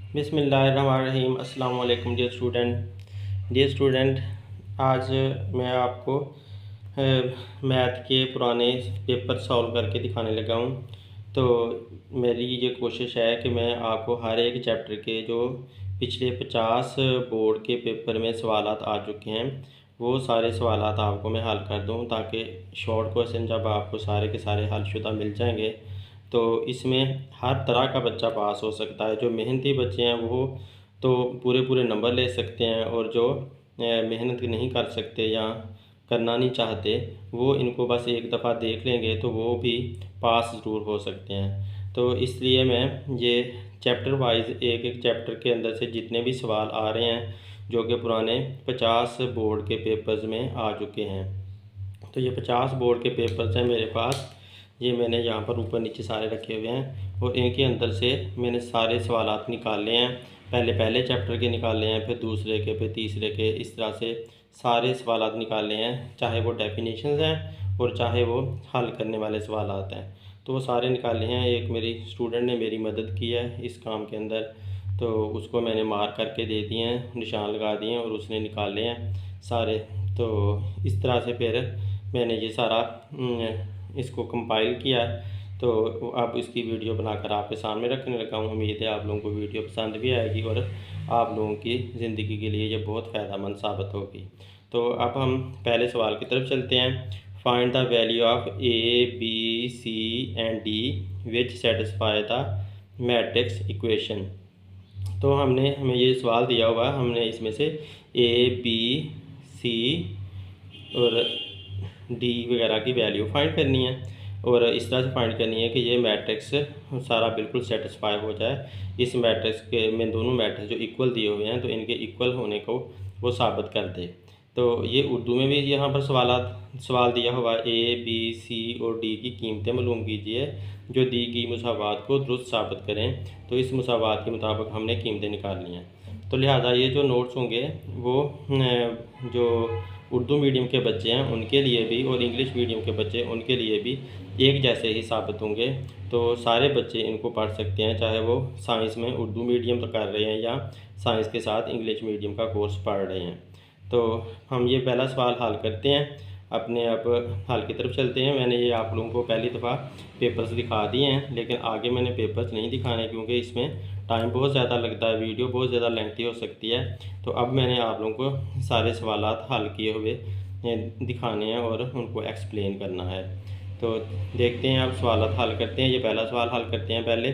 बिस्मिल्लाहिर्रहमानिर्रहीम। अस्सलाम वालेकुम डियर स्टूडेंट, आज मैं आपको मैथ के पुराने पेपर सॉल्व करके दिखाने लगा हूँ। तो मेरी ये कोशिश है कि मैं आपको हर एक चैप्टर के जो पिछले 50 बोर्ड के पेपर में सवालात आ चुके हैं वो सारे सवालात आपको मैं हल कर दूँ, ताकि शॉर्ट क्वेश्चन जब आपको सारे के सारे हलशुदा मिल जाएंगे तो इसमें हर तरह का बच्चा पास हो सकता है। जो मेहनती बच्चे हैं वो तो पूरे पूरे नंबर ले सकते हैं, और जो मेहनत नहीं कर सकते या करना नहीं चाहते वो इनको बस एक दफ़ा देख लेंगे तो वो भी पास ज़रूर हो सकते हैं। तो इसलिए मैं ये चैप्टर वाइज एक एक चैप्टर के अंदर से जितने भी सवाल आ रहे हैं जो कि पुराने 50 बोर्ड के पेपर्स में आ चुके हैं, तो ये 50 बोर्ड के पेपर्स हैं मेरे पास। ये मैंने यहाँ पर ऊपर नीचे सारे रखे हुए हैं और इनके अंदर से मैंने सारे सवालात निकाले हैं। पहले चैप्टर के निकाले हैं, फिर दूसरे के, फिर तीसरे के, इस तरह से सारे सवालात निकाले हैं, चाहे वो डेफिनेशंस हैं और चाहे वो हल करने वाले सवालात हैं। तो वो सारे निकाले हैं। एक मेरी स्टूडेंट ने मेरी मदद की है इस काम के अंदर, तो उसको मैंने मार्क करके दे दिए हैं, निशान लगा दिए हैं और उसने निकाले हैं सारे। तो इस तरह से फिर मैंने ये सारा इसको कंपाइल किया, तो अब इसकी वीडियो बनाकर आपके सामने रखने लगा हूँ। उम्मीद है आप लोगों को वीडियो पसंद भी आएगी और आप लोगों की ज़िंदगी के लिए ये बहुत फ़ायदेमंद साबित होगी। तो अब हम पहले सवाल की तरफ चलते हैं। Find the value of A B C and D which satisfy the matrix equation. तो हमें ये सवाल दिया हुआ, हमने इसमें से ए बी सी और डी वगैरह की वैल्यू फाइंड करनी है, और इस तरह से फाइंड करनी है कि ये मैट्रिक्स सारा बिल्कुल सेटिस्फाई हो जाए। इस मैट्रिक्स के में दोनों मैट्रिक्स जो इक्वल दिए हुए हैं तो इनके इक्वल होने को वो साबित कर दे। तो ये उर्दू में भी यहाँ पर सवाल दिया हुआ, ए बी सी और डी की कीमतें मालूम कीजिए जो दी गई मुसावात को दुरुस्त साबित करें। तो इस मुसावात के मुताबिक हमने कीमतें निकालनी हैं। तो लिहाजा ये जो नोट्स होंगे वो जो उर्दू मीडियम के बच्चे हैं उनके लिए भी और इंग्लिश मीडियम के बच्चे उनके लिए भी एक जैसे ही साबित होंगे। तो सारे बच्चे इनको पढ़ सकते हैं, चाहे वो साइंस में उर्दू मीडियम तो कर रहे हैं या साइंस के साथ इंग्लिश मीडियम का कोर्स पढ़ रहे हैं। तो हम ये पहला सवाल हल करते हैं, अपने अब हल की तरफ चलते हैं। मैंने ये आप लोगों को पहली दफ़ा पेपर्स दिखा दिए हैं, लेकिन आगे मैंने पेपर्स नहीं दिखाने क्योंकि इसमें टाइम बहुत ज़्यादा लगता है, वीडियो बहुत ज़्यादा लेंथी हो सकती है। तो अब मैंने आप लोगों को सारे सवालात हल किए हुए दिखाने हैं और उनको एक्सप्लेन करना है। तो देखते हैं अब सवालात हल करते हैं। ये पहला सवाल हल करते हैं। पहले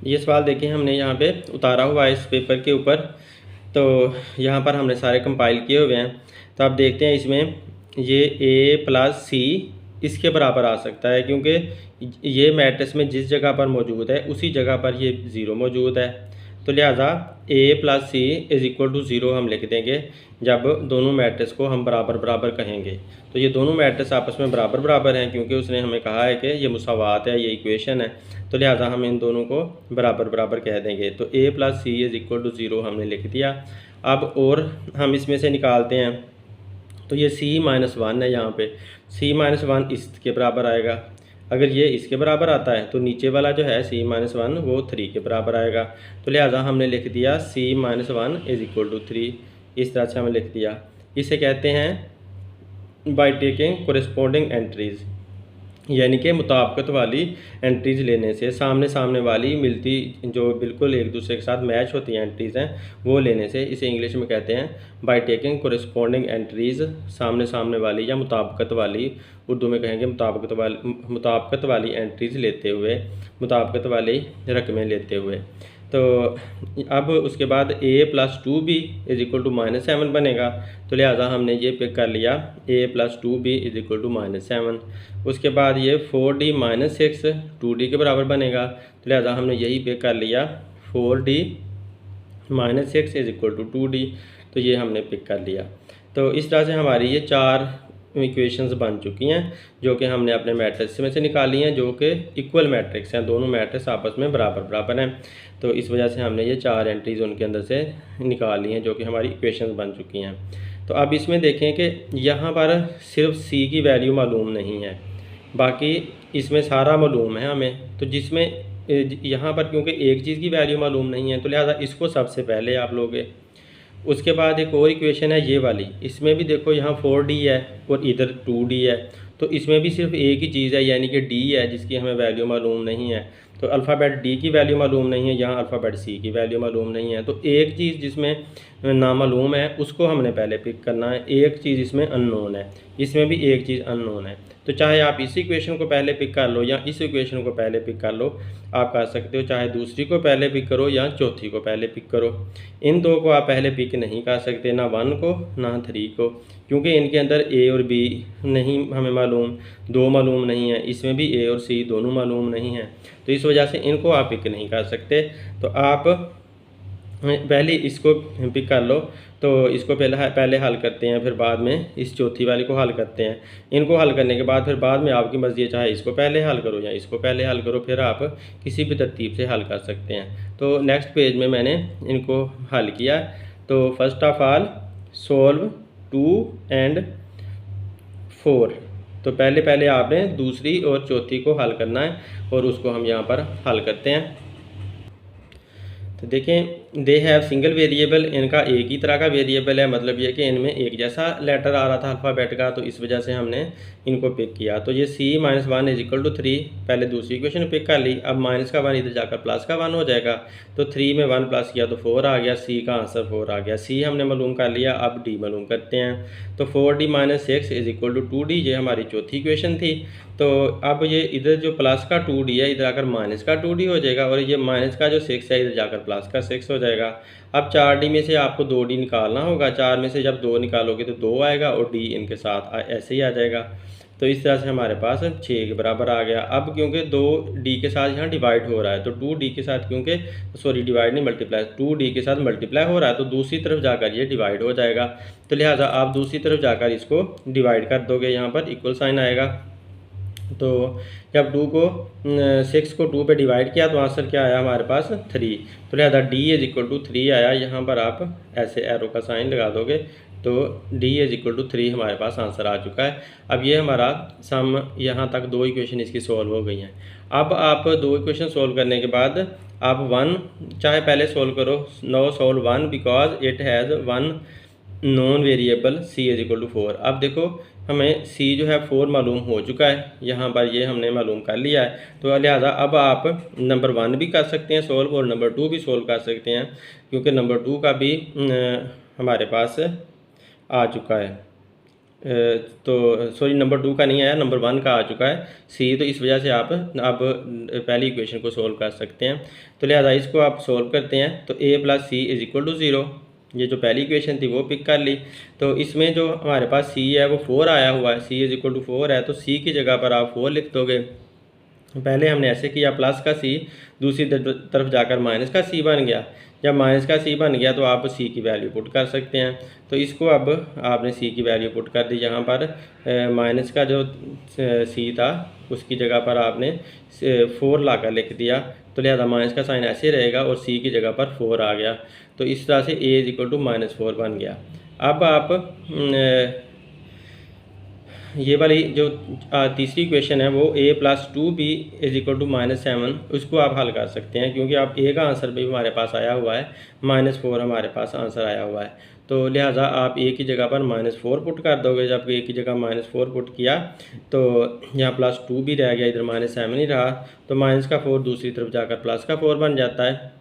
ये सवाल देखें, हमने यहाँ पे उतारा हुआ है इस पेपर के ऊपर। तो यहाँ पर हमने सारे कंपाइल किए हुए हैं। तो आप देखते हैं इसमें ये ए प्लस सी इसके बराबर आ सकता है, क्योंकि ये मैट्रिक्स में जिस जगह पर मौजूद है उसी जगह पर ये ज़ीरो मौजूद है। तो लिहाजा A plus C is equal to zero हम लिख देंगे जब दोनों मैट्रिक्स को हम बराबर बराबर कहेंगे। तो ये दोनों मैट्रिक्स आपस में बराबर बराबर हैं, क्योंकि उसने हमें कहा है कि ये मुसावात है, ये इक्वेशन है। तो लिहाजा हम इन दोनों को बराबर बराबर कह देंगे। तो A plus C is equal to zero हमने लिख दिया। अब और हम इसमें से निकालते हैं। तो ये c माइनस वन है, यहाँ पे c माइनस वन इसके बराबर आएगा। अगर ये इसके बराबर आता है तो नीचे वाला जो है c माइनस वन वो 3 के बराबर आएगा। तो लिहाजा हमने लिख दिया c minus one is equal to 3। इस तरह से हमने लिख दिया। इसे कहते हैं बाय टेकिंग कोरिस्पोंडिंग एंट्रीज़, यानी कि मुताबिकत वाली एंट्रीज़ लेने से, सामने सामने वाली मिलती जो बिल्कुल एक दूसरे के साथ मैच होती हैं एंट्रीज़ हैं वो लेने से, इसे इंग्लिश में कहते हैं बाय टेकिंग कोरिस्पोंडिंग एंट्रीज़। सामने सामने वाली या मुताबिकत वाली, उर्दू में कहेंगे मुताबिकत वाली एंट्रीज़ लेते हुए, मुताबिकत वाली रकमें लेते हुए। तो अब उसके बाद a plus two B is equal to minus seven बनेगा। तो लिहाजा हमने ये पिक कर लिया a plus two B is equal to minus seven. उसके बाद ये 4d माइनस सिक्स 2d के बराबर बनेगा। तो लिहाजा हमने यही पिक कर लिया 4d minus six is equal to 2d। तो ये हमने पिक कर लिया। तो इस तरह से हमारी ये चार इक्वेशंस बन चुकी हैं जो कि हमने अपने मैट्रिक्स में से निकाली हैं, जो कि इक्वल मैट्रिक्स हैं, दोनों मैट्रिक्स आपस में बराबर बराबर हैं। तो इस वजह से हमने ये चार एंट्रीज उनके अंदर से निकाली हैं जो कि हमारी इक्वेशंस बन चुकी हैं। तो अब इसमें देखें कि यहाँ पर सिर्फ c की वैल्यू मालूम नहीं है, बाकी इसमें सारा मालूम है हमें। तो जिसमें यहाँ पर क्योंकि एक चीज़ की वैल्यू मालूम नहीं है तो लिहाजा इसको सबसे पहले आप लोगे। उसके बाद एक और इक्वेशन है ये वाली, इसमें भी देखो यहाँ 4D है और इधर 2D है, तो इसमें भी सिर्फ एक ही चीज़ है यानी कि D है जिसकी हमें वैल्यू मालूम नहीं है। तो अल्फ़ाबेट D की वैल्यू मालूम नहीं है, यहाँ अल्फ़ाबेट C की वैल्यू मालूम नहीं है। तो एक चीज़ जिसमें नामालूम है उसको हमने पहले पिक करना है, एक चीज़ इसमें अननोन है, इसमें भी एक चीज़ अननोन है। तो चाहे आप इस इक्वेशन को पहले पिक कर लो या इस इक्वेशन को पहले पिक कर लो, आप कर सकते हो। चाहे दूसरी को पहले पिक करो या चौथी को पहले पिक करो। इन दो को आप पहले पिक नहीं कर सकते, ना 1 को ना 3 को, क्योंकि इनके अंदर ए और बी नहीं हमें मालूम, दो मालूम नहीं है, इसमें भी ए और सी दोनों मालूम नहीं है। तो इस वजह से इनको आप पिक नहीं कर सकते। तो आप पहले इसको पिक कर लो। तो इसको पहले हल करते हैं, फिर बाद में इस चौथी वाली को हल करते हैं। इनको हल करने के बाद फिर बाद में आपकी मर्ज़ी है, चाहे इसको पहले हल करो या इसको पहले हल करो, फिर आप किसी भी तरतीब से हल कर सकते हैं। तो नेक्स्ट पेज में मैंने इनको हल किया। तो first of all solve 2 and 4। तो पहले आपने दूसरी और चौथी को हल करना है और उसको हम यहाँ पर हल करते हैं। तो देखें, दे हैव सिंगल वेरिएबल, इनका एक ही तरह का वेरिएबल है, मतलब ये कि इनमें एक जैसा लेटर आ रहा था अल्फ़ाबेट का, तो इस वजह से हमने इनको पिक किया। तो ये C-1 = 3, पहले दूसरी इक्वेशन पिक कर ली। अब माइनस का 1 इधर जाकर प्लस का 1 हो जाएगा, तो 3 में 1 प्लस किया तो 4 आ गया, C का आंसर 4 आ गया। C हमने मालूम कर लिया, अब D मालूम करते हैं। तो 4D - 6 = 2D, ये हमारी चौथी इक्वेशन थी। तो अब ये इधर जो प्लस का 2D है इधर आकर माइनस का 2D हो जाएगा, और ये माइनस का जो 6 है इधर जाकर प्लस का 6 हो जाएगा। अब 4D में से आपको 2D निकालना होगा, 4 में से जब 2 निकालोगे तो 2 आएगा और D इनके साथ ऐसे ही आ जाएगा। तो इस तरह से हमारे पास 6 के बराबर आ गया। अब क्योंकि 2D के साथ यहाँ डिवाइड हो रहा है, तो 2D के साथ क्योंकि डिवाइड नहीं मल्टीप्लाई, 2D के साथ मल्टीप्लाई हो रहा है, तो दूसरी तरफ जाकर ये डिवाइड हो जाएगा। तो लिहाजा आप दूसरी तरफ जाकर इसको डिवाइड कर दोगे, यहाँ पर इक्वल साइन आएगा। तो जब 6 को 2 पे डिवाइड किया तो आंसर क्या आया हमारे पास 3। तो लिहाजा D = 3 आया। यहाँ पर आप ऐसे एरो का साइन लगा दोगे तो D = 3 हमारे पास आंसर आ चुका है। अब ये हमारा सम, यहाँ तक 2 इक्वेशन इसकी सॉल्व हो गई हैं। अब आप 2 इक्वेशन सॉल्व करने के बाद आप 1 चाहे पहले सॉल्व करो, no solve 1 because it has 1 non variable C = 4। अब देखो हमें C जो है 4 मालूम हो चुका है, यहाँ पर ये हमने मालूम कर लिया है। तो लिहाजा अब आप नंबर 1 भी कर सकते हैं सॉल्व और नंबर 2 भी सॉल्व कर सकते हैं, क्योंकि नंबर 2 का भी हमारे पास आ चुका है। तो सॉरी, नंबर 2 का नहीं आया, नंबर 1 का आ चुका है C। तो इस वजह से आप अब पहली इक्वेशन को सॉल्व कर सकते हैं। तो लिहाजा इसको आप सॉल्व करते हैं। तो A + C = 0, ये जो पहली इक्वेशन थी वो पिक कर ली। तो इसमें जो हमारे पास C है वो 4 आया हुआ है, C = 4 है, तो C की जगह पर आप 4 लिख दोगे। पहले हमने ऐसे किया, प्लस का C दूसरी तरफ जाकर माइनस का C बन गया। जब माइनस का C बन गया तो आप C की वैल्यू पुट कर सकते हैं। तो इसको अब आपने C की वैल्यू पुट कर दी। यहाँ पर माइनस का जो C था उसकी जगह पर आपने 4 लाकर लिख दिया, तो लिहाजा माइनस का साइन ऐसे रहेगा और C की जगह पर 4 आ गया। तो इस तरह से A = -4 बन गया। अब आप ये वाली जो तीसरी इक्वेशन है वो A + 2B = -7, उसको आप हल कर सकते हैं, क्योंकि आप A का आंसर भी हमारे पास आया हुआ है, -4 हमारे पास आंसर आया हुआ है। तो लिहाजा आप A की जगह पर -4 पुट कर दोगे। जब A की जगह -4 पुट किया तो यहाँ +2 भी रह गया, इधर -7 ही रहा, तो माइनस का 4 दूसरी तरफ जाकर प्लस का 4 बन जाता है।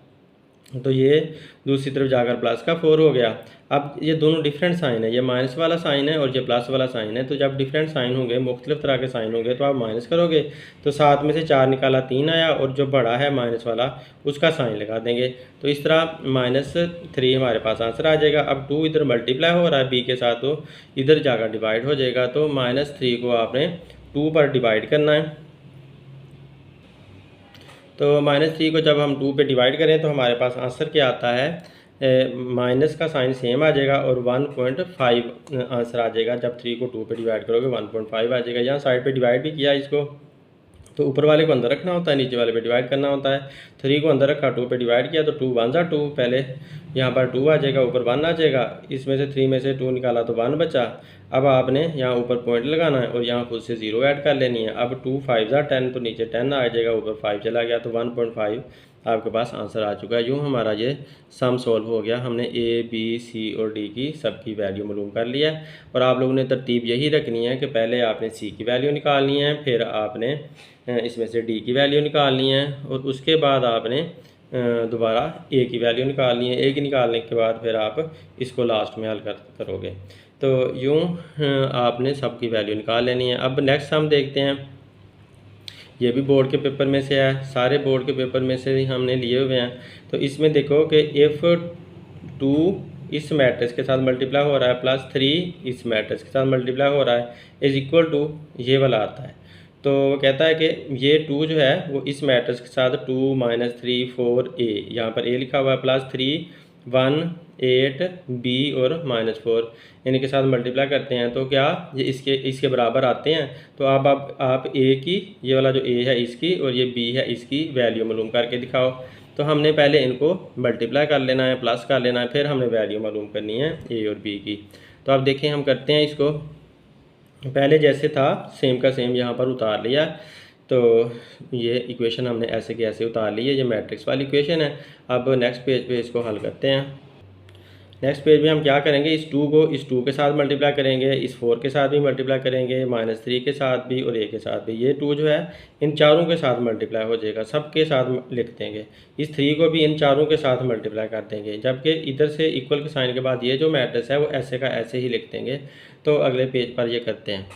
तो ये दूसरी तरफ जाकर प्लस का 4 हो गया। अब ये दोनों डिफरेंट साइन है, ये माइनस वाला साइन है और ये प्लस वाला साइन है। तो जब डिफरेंट साइन होंगे, मुख्तलिफ तरह के साइन होंगे, तो आप माइनस करोगे तो 7 में से 4 निकाला 3 आया, और जो बड़ा है माइनस वाला उसका साइन लगा देंगे। तो इस तरह -3 हमारे पास आंसर आ जाएगा। अब 2 इधर मल्टीप्लाई हो रहा है B के साथ, तो इधर जाकर डिवाइड हो जाएगा। तो -3 को आपने 2 पर डिवाइड करना है। तो -3 को जब हम 2 पे डिवाइड करें तो हमारे पास आंसर क्या आता है, माइनस का साइन सेम आ जाएगा और 1.5 आंसर आ जाएगा। जब 3 को 2 पे डिवाइड करोगे 1.5 आ जाएगा। यहाँ साइड पे डिवाइड भी किया इसको, तो ऊपर वाले को अंदर रखना होता है, नीचे वाले पे डिवाइड करना होता है। 3 को अंदर रखा, 2 पे डिवाइड किया, तो 2 × 1 = 2, पहले यहाँ पर 2 आ जाएगा, ऊपर 1 आ जाएगा। इसमें से 3 में से 2 निकाला तो 1 बचा। अब आपने यहाँ ऊपर पॉइंट लगाना है और यहाँ खुद से 0 ऐड कर लेनी है। अब 2 5 10, तो नीचे 10 आ जाएगा, ऊपर 5 चला गया, तो 1.5 आपके पास आंसर आ चुका है। यूँ हमारा ये सम सॉल्व हो गया। हमने ए बी सी और डी की सबकी वैल्यू मालूम कर लिया है। और आप लोगों ने तरतीब यही रखनी है कि पहले आपने सी की वैल्यू निकालनी है, फिर आपने इसमें से डी की वैल्यू निकालनी है, और उसके बाद आपने दोबारा ए की वैल्यू निकालनी है। ए की निकालने के बाद फिर आप इसको लास्ट में हल करोगे। तो यूँ आपने सब की वैल्यू निकाल लेनी है। अब नेक्स्ट हम देखते हैं, ये भी बोर्ड के पेपर में से है, सारे बोर्ड के पेपर में से ही हमने लिए हुए हैं। तो इसमें देखो कि इफ़ 2 इस मैट्रिक्स के साथ मल्टीप्लाई हो रहा है प्लस 3 इस मैट्रिक्स के साथ मल्टीप्लाई हो रहा है इज इक्वल टू ये वाला आता है। तो वो कहता है कि ये 2 जो है वो इस मैट्रिक्स के साथ 2 -3 4 a, यहाँ पर a लिखा हुआ है, प्लस 3 1 8 b और -4 इनके साथ मल्टीप्लाई करते हैं तो क्या ये इसके बराबर आते हैं। तो अब आप a की, ये वाला जो a है इसकी और ये b है इसकी वैल्यू मालूम करके दिखाओ। तो हमने पहले इनको मल्टीप्लाई कर लेना है, प्लस कर लेना है, फिर हमने वैल्यू मालूम करनी है a और b की। तो अब देखें हम करते हैं इसको, पहले जैसे था सेम का सेम यहाँ पर उतार लिया। तो ये इक्वेशन हमने ऐसे के ऐसे उतार ली है, ये मैट्रिक्स वाली इक्वेशन है। अब नेक्स्ट पेज पे इसको हल करते हैं। नेक्स्ट पेज में हम क्या करेंगे, इस 2 को इस 2 के साथ मल्टीप्लाई करेंगे, इस 4 के साथ भी मल्टीप्लाई करेंगे, -3 के साथ भी और a के साथ भी। ये 2 जो है इन चारों के साथ मल्टीप्लाई हो जाएगा, सब के साथ लिख देंगे। इस 3 को भी इन चारों के साथ मल्टीप्लाई कर देंगे, जबकि इधर से इक्वल के साइन के बाद ये जो मैट्रिक्स है वो ऐसे का ऐसे ही लिख देंगे। तो अगले पेज पर ये करते हैं।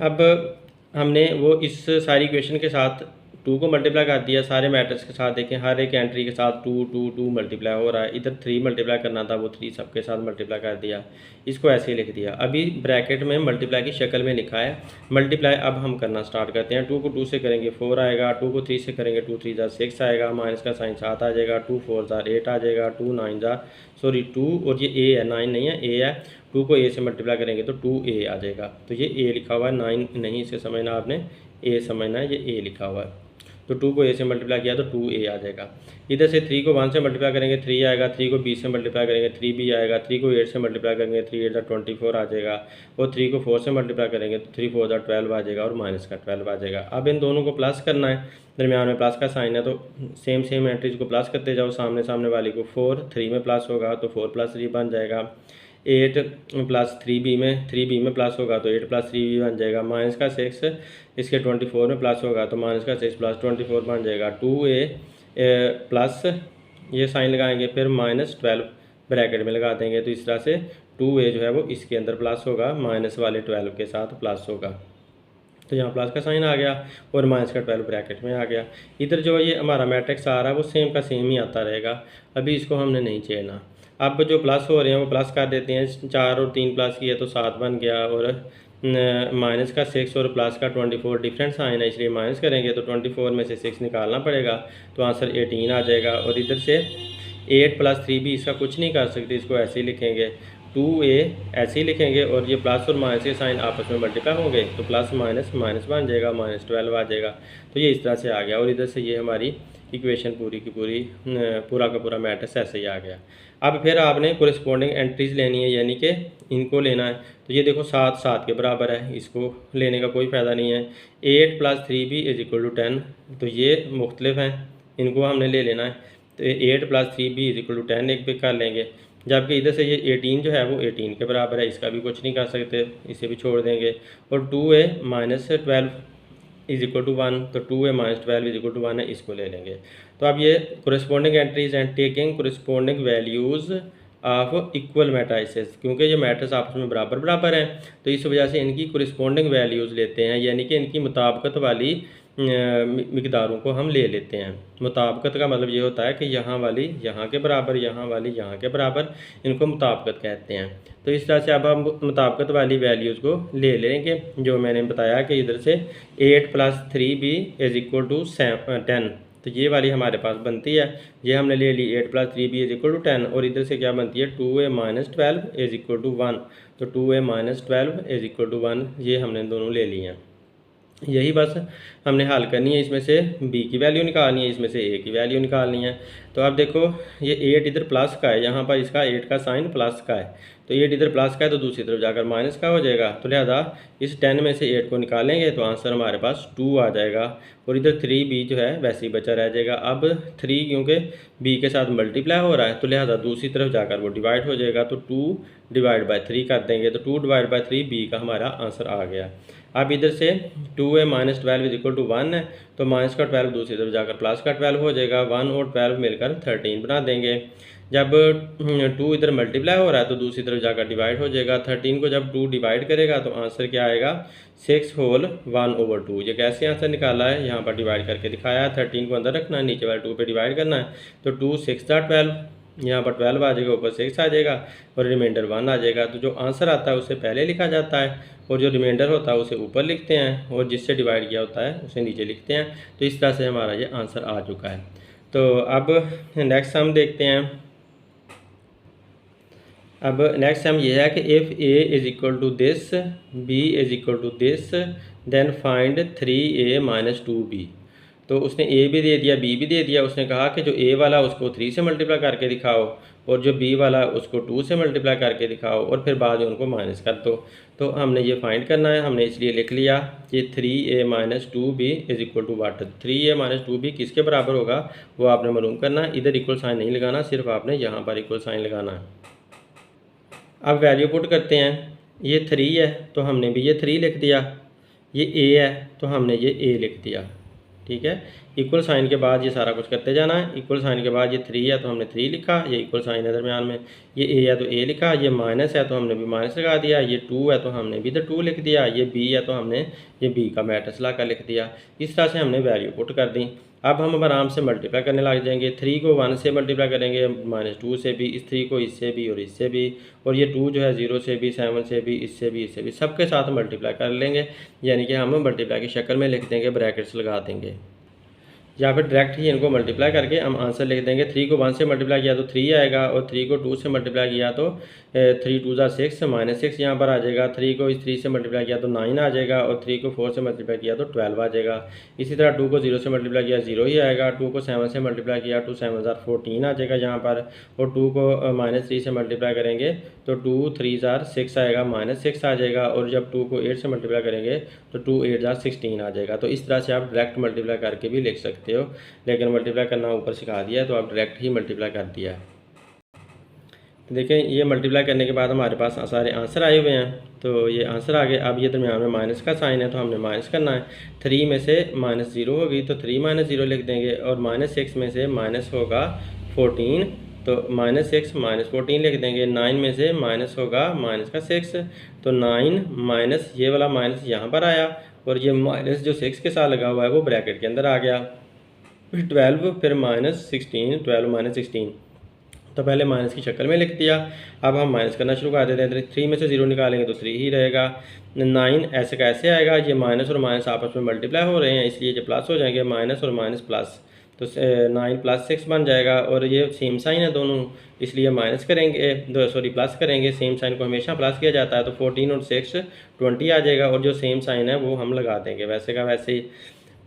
अब हमने वो इस सारी इक्वेशन के साथ 2 को मल्टीप्लाई कर दिया, सारे मैट्रिक्स के साथ देखें हर एक एंट्री के साथ 2 2 2 मल्टीप्लाई हो रहा है। इधर 3 मल्टीप्लाई करना था, वो 3 सबके साथ मल्टीप्लाई कर दिया, इसको ऐसे ही लिख दिया। अभी ब्रैकेट में मल्टीप्लाई की शक्ल में लिखा है मल्टीप्लाई। अब हम करना स्टार्ट करते हैं। 2 को 2 से करेंगे 4 आएगा, 2 को 3 से करेंगे 2 3 6 आएगा, माइनस का साइन 7 आ जाएगा, 2 4 8 आ जाएगा, 2 9 2 और ये a है, 9 नहीं है a है। 2 को a से मल्टीप्लाई करेंगे तो 2a आ जाएगा। तो ये a लिखा हुआ है, 9 नहीं इसे समझना आपने, a समझना है, ये a लिखा हुआ है। तो 2 को a से मल्टीप्लाई किया तो 2a आ जाएगा। इधर से 3 को 1 से मल्टीप्लाई करेंगे 3 आएगा, 3 को b से मल्टीप्लाई करेंगे 3b आएगा, 3 को 8 से मल्टीप्लाई करेंगे 3 8 24 आ जाएगा, और 3 को 4 से मल्टीप्लाई करेंगे तो 3 4 12 आ जाएगा, और माइनस का 12 आ जाएगा। अब इन दोनों को प्लस करना है, दरमियान में प्लस का साइन है, तो सेम एंट्रीज को प्लस करते जाओ, सामने सामने वाली को 4 3 में प्लस होगा तो 4 + 3 बन जाएगा, 8 + 3b में प्लस होगा तो 8 + 3b बन जाएगा, माइनस का 6 इसके 24 में प्लस होगा तो माइनस का 6 + 24 बन जाएगा, 2a प्लस ये साइन लगाएंगे, फिर -12 ब्रैकेट में लगा देंगे। तो इस तरह से 2a जो है वो इसके अंदर प्लस होगा, माइनस वाले 12 के साथ प्लस होगा। तो यहाँ प्लस का साइन आ गया और माइनस का 12 ब्रैकेट में आ गया। इधर जो ये हमारा मैट्रिक्स आ रहा है वो सेम का सेम ही आता रहेगा, अभी इसको हमने नहीं छेड़ना। अब जो प्लस हो रहे हैं वो प्लस कर देते हैं, 4 और 3 प्लस किया तो 7 बन गया, और माइनस का 6 और प्लस का 24 डिफरेंट साइन है इसलिए माइनस करेंगे तो 24 में से 6 निकालना पड़ेगा तो आंसर 18 आ जाएगा। और इधर से 8 + 3b इसका कुछ नहीं कर सकते, इसको ऐसे ही लिखेंगे, 2a ऐसे ही लिखेंगे, और ये प्लस और माइनस के साइन आपस में मल्टीप्लाई होंगे तो प्लस माइनस माइनस बन जाएगा, -12 आ जाएगा। तो ये इस तरह से आ गया, और इधर से ये हमारी इक्वेशन पूरी की पूरी पूरा का पूरा मैट्रिक्स ऐसे ही आ गया। अब फिर आपने कोरिस्पोंडिंग एंट्रीज लेनी है, यानी कि इनको लेना है। तो ये देखो 7 7 के बराबर है, इसको लेने का कोई फ़ायदा नहीं है। 8 + 3b = 10, तो ये मुख्तलिफ हैं, इनको हमने ले लेना है। तो 8 + 3b = 10 एक पे कर लेंगे, जबकि इधर से ये 18 जो है वो 18 के बराबर है, इसका भी कुछ नहीं कर सकते, इसे भी छोड़ देंगे। और 2a - 12 = 1, तो 2a - 12 = 1 है, इसको ले लेंगे। तो अब ये corresponding entries and taking corresponding values of equal matrices, क्योंकि ये मैट्रिक्स आपस में बराबर बराबर हैं तो इस वजह से इनकी कोरिस्पोंडिंग वैल्यूज़ लेते हैं, यानी कि इनकी मुताबिकत वाली मिकदारों को हम ले लेते हैं। मुताबिकत का मतलब ये होता है कि यहाँ वाली यहाँ के बराबर, यहाँ वाली यहाँ के बराबर, इनको मुताबिकत कहते हैं। तो इस तरह से अब हम मुताबिकत वाली वैल्यूज़ को ले लेंगे, जो मैंने बताया कि इधर से 8 + 3b = 10, तो ये वाली हमारे पास बनती है, ये हमने ले ली 8 + 3b = 10, और इधर से क्या बनती है 2a - 12 = 1, तो 2a - 12 = 1 ये हमने दोनों ले लिए हैं। यही बस हमने हल करनी है, इसमें से b की वैल्यू निकालनी है, इसमें से a की वैल्यू निकालनी है। तो अब देखो ये 8 इधर प्लस का है, यहाँ पर इसका 8 का साइन प्लस का है, तो 8 इधर प्लस का है तो दूसरी तरफ जाकर माइनस का हो जाएगा। तो लिहाजा इस 10 में से 8 को निकालेंगे तो आंसर हमारे पास 2 आ जाएगा, और इधर 3b जो है वैसे ही बचा रह जाएगा। अब 3 क्योंकि b के साथ मल्टीप्लाई हो रहा है तो लिहाजा दूसरी तरफ जाकर वो डिवाइड हो जाएगा, तो 2 डिवाइड बाई 3 कर देंगे, तो 2 डिवाइड बाई 3 b का हमारा आंसर आ गया। अब इधर से 2 है माइनस 12 इज इक्वल टू 1 है, तो माइनस का 12 दूसरी तरफ जाकर प्लस का 12 हो जाएगा, 1 और 12 मिलकर 13 बना देंगे। जब 2 इधर मल्टीप्लाई हो रहा है तो दूसरी तरफ जाकर डिवाइड हो जाएगा, 13 को जब 2 डिवाइड करेगा तो आंसर क्या आएगा 6 होल 1/2। ये कैसे आंसर निकाला है, यहाँ पर डिवाइड करके दिखाया है, 13 को अंदर रखना है, नीचे वाले 2 पे डिवाइड करना है, तो 2 6 12, यहाँ पर 12 आ जाएगा, ऊपर 6 आ जाएगा और रिमाइंडर 1 आ जाएगा। तो जो आंसर आता है उसे पहले लिखा जाता है और जो रिमाइंडर होता है उसे ऊपर लिखते हैं, और जिससे डिवाइड किया होता है उसे नीचे लिखते हैं। तो इस तरह से हमारा ये आंसर आ चुका है। तो अब नेक्स्ट सम देखते हैं। अब नेक्स्ट सम ये है कि if a is equal to this, b is equal to this, then find 3a minus 2b। तो उसने a भी दे दिया b भी दे दिया, उसने कहा कि जो a वाला उसको 3 से मल्टीप्लाई करके दिखाओ और जो b वाला उसको 2 से मल्टीप्लाई करके दिखाओ और फिर बाद में उनको माइनस कर दो। तो हमने ये फाइंड करना है, हमने इसलिए लिख लिया कि 3a minus 2b is equal to what. 3a minus 2b किसके बराबर होगा वो आपने मालूम करना है। इधर इक्वल साइन नहीं लगाना, सिर्फ आपने यहाँ पर इक्वल साइन लगाना है। अब वैल्यू पुट करते हैं, ये 3 है तो हमने भी ये 3 लिख दिया, ये a है तो हमने ये a लिख दिया, ठीक है। इक्वल साइन के बाद ये सारा कुछ करते जाना है। इक्वल साइन के बाद ये 3 है तो हमने 3 लिखा, ये इक्वल साइन है दरमियान में, ये a है तो a लिखा, ये माइनस है तो हमने भी माइनस लगा दिया, ये 2 है तो हमने भी इधर 2 लिख दिया, ये b है तो हमने ये b का मैट्रिक्स ला कर लिख दिया। इस तरह से हमने वैल्यू पुट कर दी। अब हम आराम से मल्टीप्लाई करने लग जाएंगे। 3 को 1 से मल्टीप्लाई करेंगे, -2 से भी, इस 3 को इससे भी और इससे भी, और ये 2 जो है 0 से भी, 7 से भी, इससे भी, इससे भी, सबके साथ मल्टीप्लाई कर लेंगे। यानी कि हम मल्टीप्लाई की शक्ल में लिख देंगे, ब्रैकेट्स लगा देंगे, या फिर डायरेक्ट ही इनको मल्टीप्लाई करके हम आंसर लिख देंगे। 3 को 1 से मल्टीप्लाई किया तो 3 आएगा, और 3 को 2 से मल्टीप्लाई किया तो 3 2 6 -6 यहाँ पर आ जाएगा। 3 को इस 3 से मल्टीप्लाई किया तो 9 आ जाएगा, और 3 को 4 से मल्टीप्लाई किया तो 12 आ जाएगा। इसी तरह 2 को 0 से मल्टीप्लाई किया 0 ही आएगा, 2 को 7 से मल्टीप्लाई किया 2 7 14 आ जाएगा यहाँ पर, और 2 को -3 से मल्टीप्लाई करेंगे तो 2 3 6 आएगा, -6 आ जाएगा, और जब 2 को 8 से मल्टीप्लाई करेंगे तो 2 8 16 आ जाएगा। तो इस तरह से आप डायरेक्ट मल्टीप्लाई करके भी लिख सकते हो, लेकिन मल्टीप्लाई करना ऊपर सिखा दिया है तो आप डायरेक्ट ही मल्टीप्लाई कर दिया है। तो देखें ये मल्टीप्लाई करने के बाद हमारे पास सारे आंसर आए हुए हैं, तो ये आंसर आ गए। अब ये दरमियान में माइनस का साइन है तो हमने माइनस करना है। 3 में से -0 होगी तो 3 - 0 लिख देंगे, और -6 में से माइनस होगा 14 तो -6 -14 लिख देंगे। 9 में से माइनस होगा -6 तो 9 माइनस ये वाला माइनस यहाँ पर आया, और ये माइनस जो 6 के साथ लगा हुआ है वो ब्रैकेट के अंदर आ गया। फिर 12, फिर -16, 12 - 16, तो पहले माइनस की शक्ल में लिख दिया। अब हम माइनस करना शुरू कर देते हैं। 3 में से 0 निकालेंगे तो 3 ही रहेगा। 9 ऐसे कैसे आएगा, ये माइनस और माइनस आपस में मल्टीप्लाई हो रहे हैं इसलिए ये प्लस हो जाएंगे, माइनस और माइनस प्लस, तो 9 + 6 बन जाएगा, और ये सेम साइन है दोनों इसलिए माइनस करेंगे, प्लस करेंगे। सेम साइन को हमेशा प्लस किया जाता है, तो 14 और 6 20 आ जाएगा, और जो सेम साइन है वो हम लगा देंगे वैसे का वैसे ही।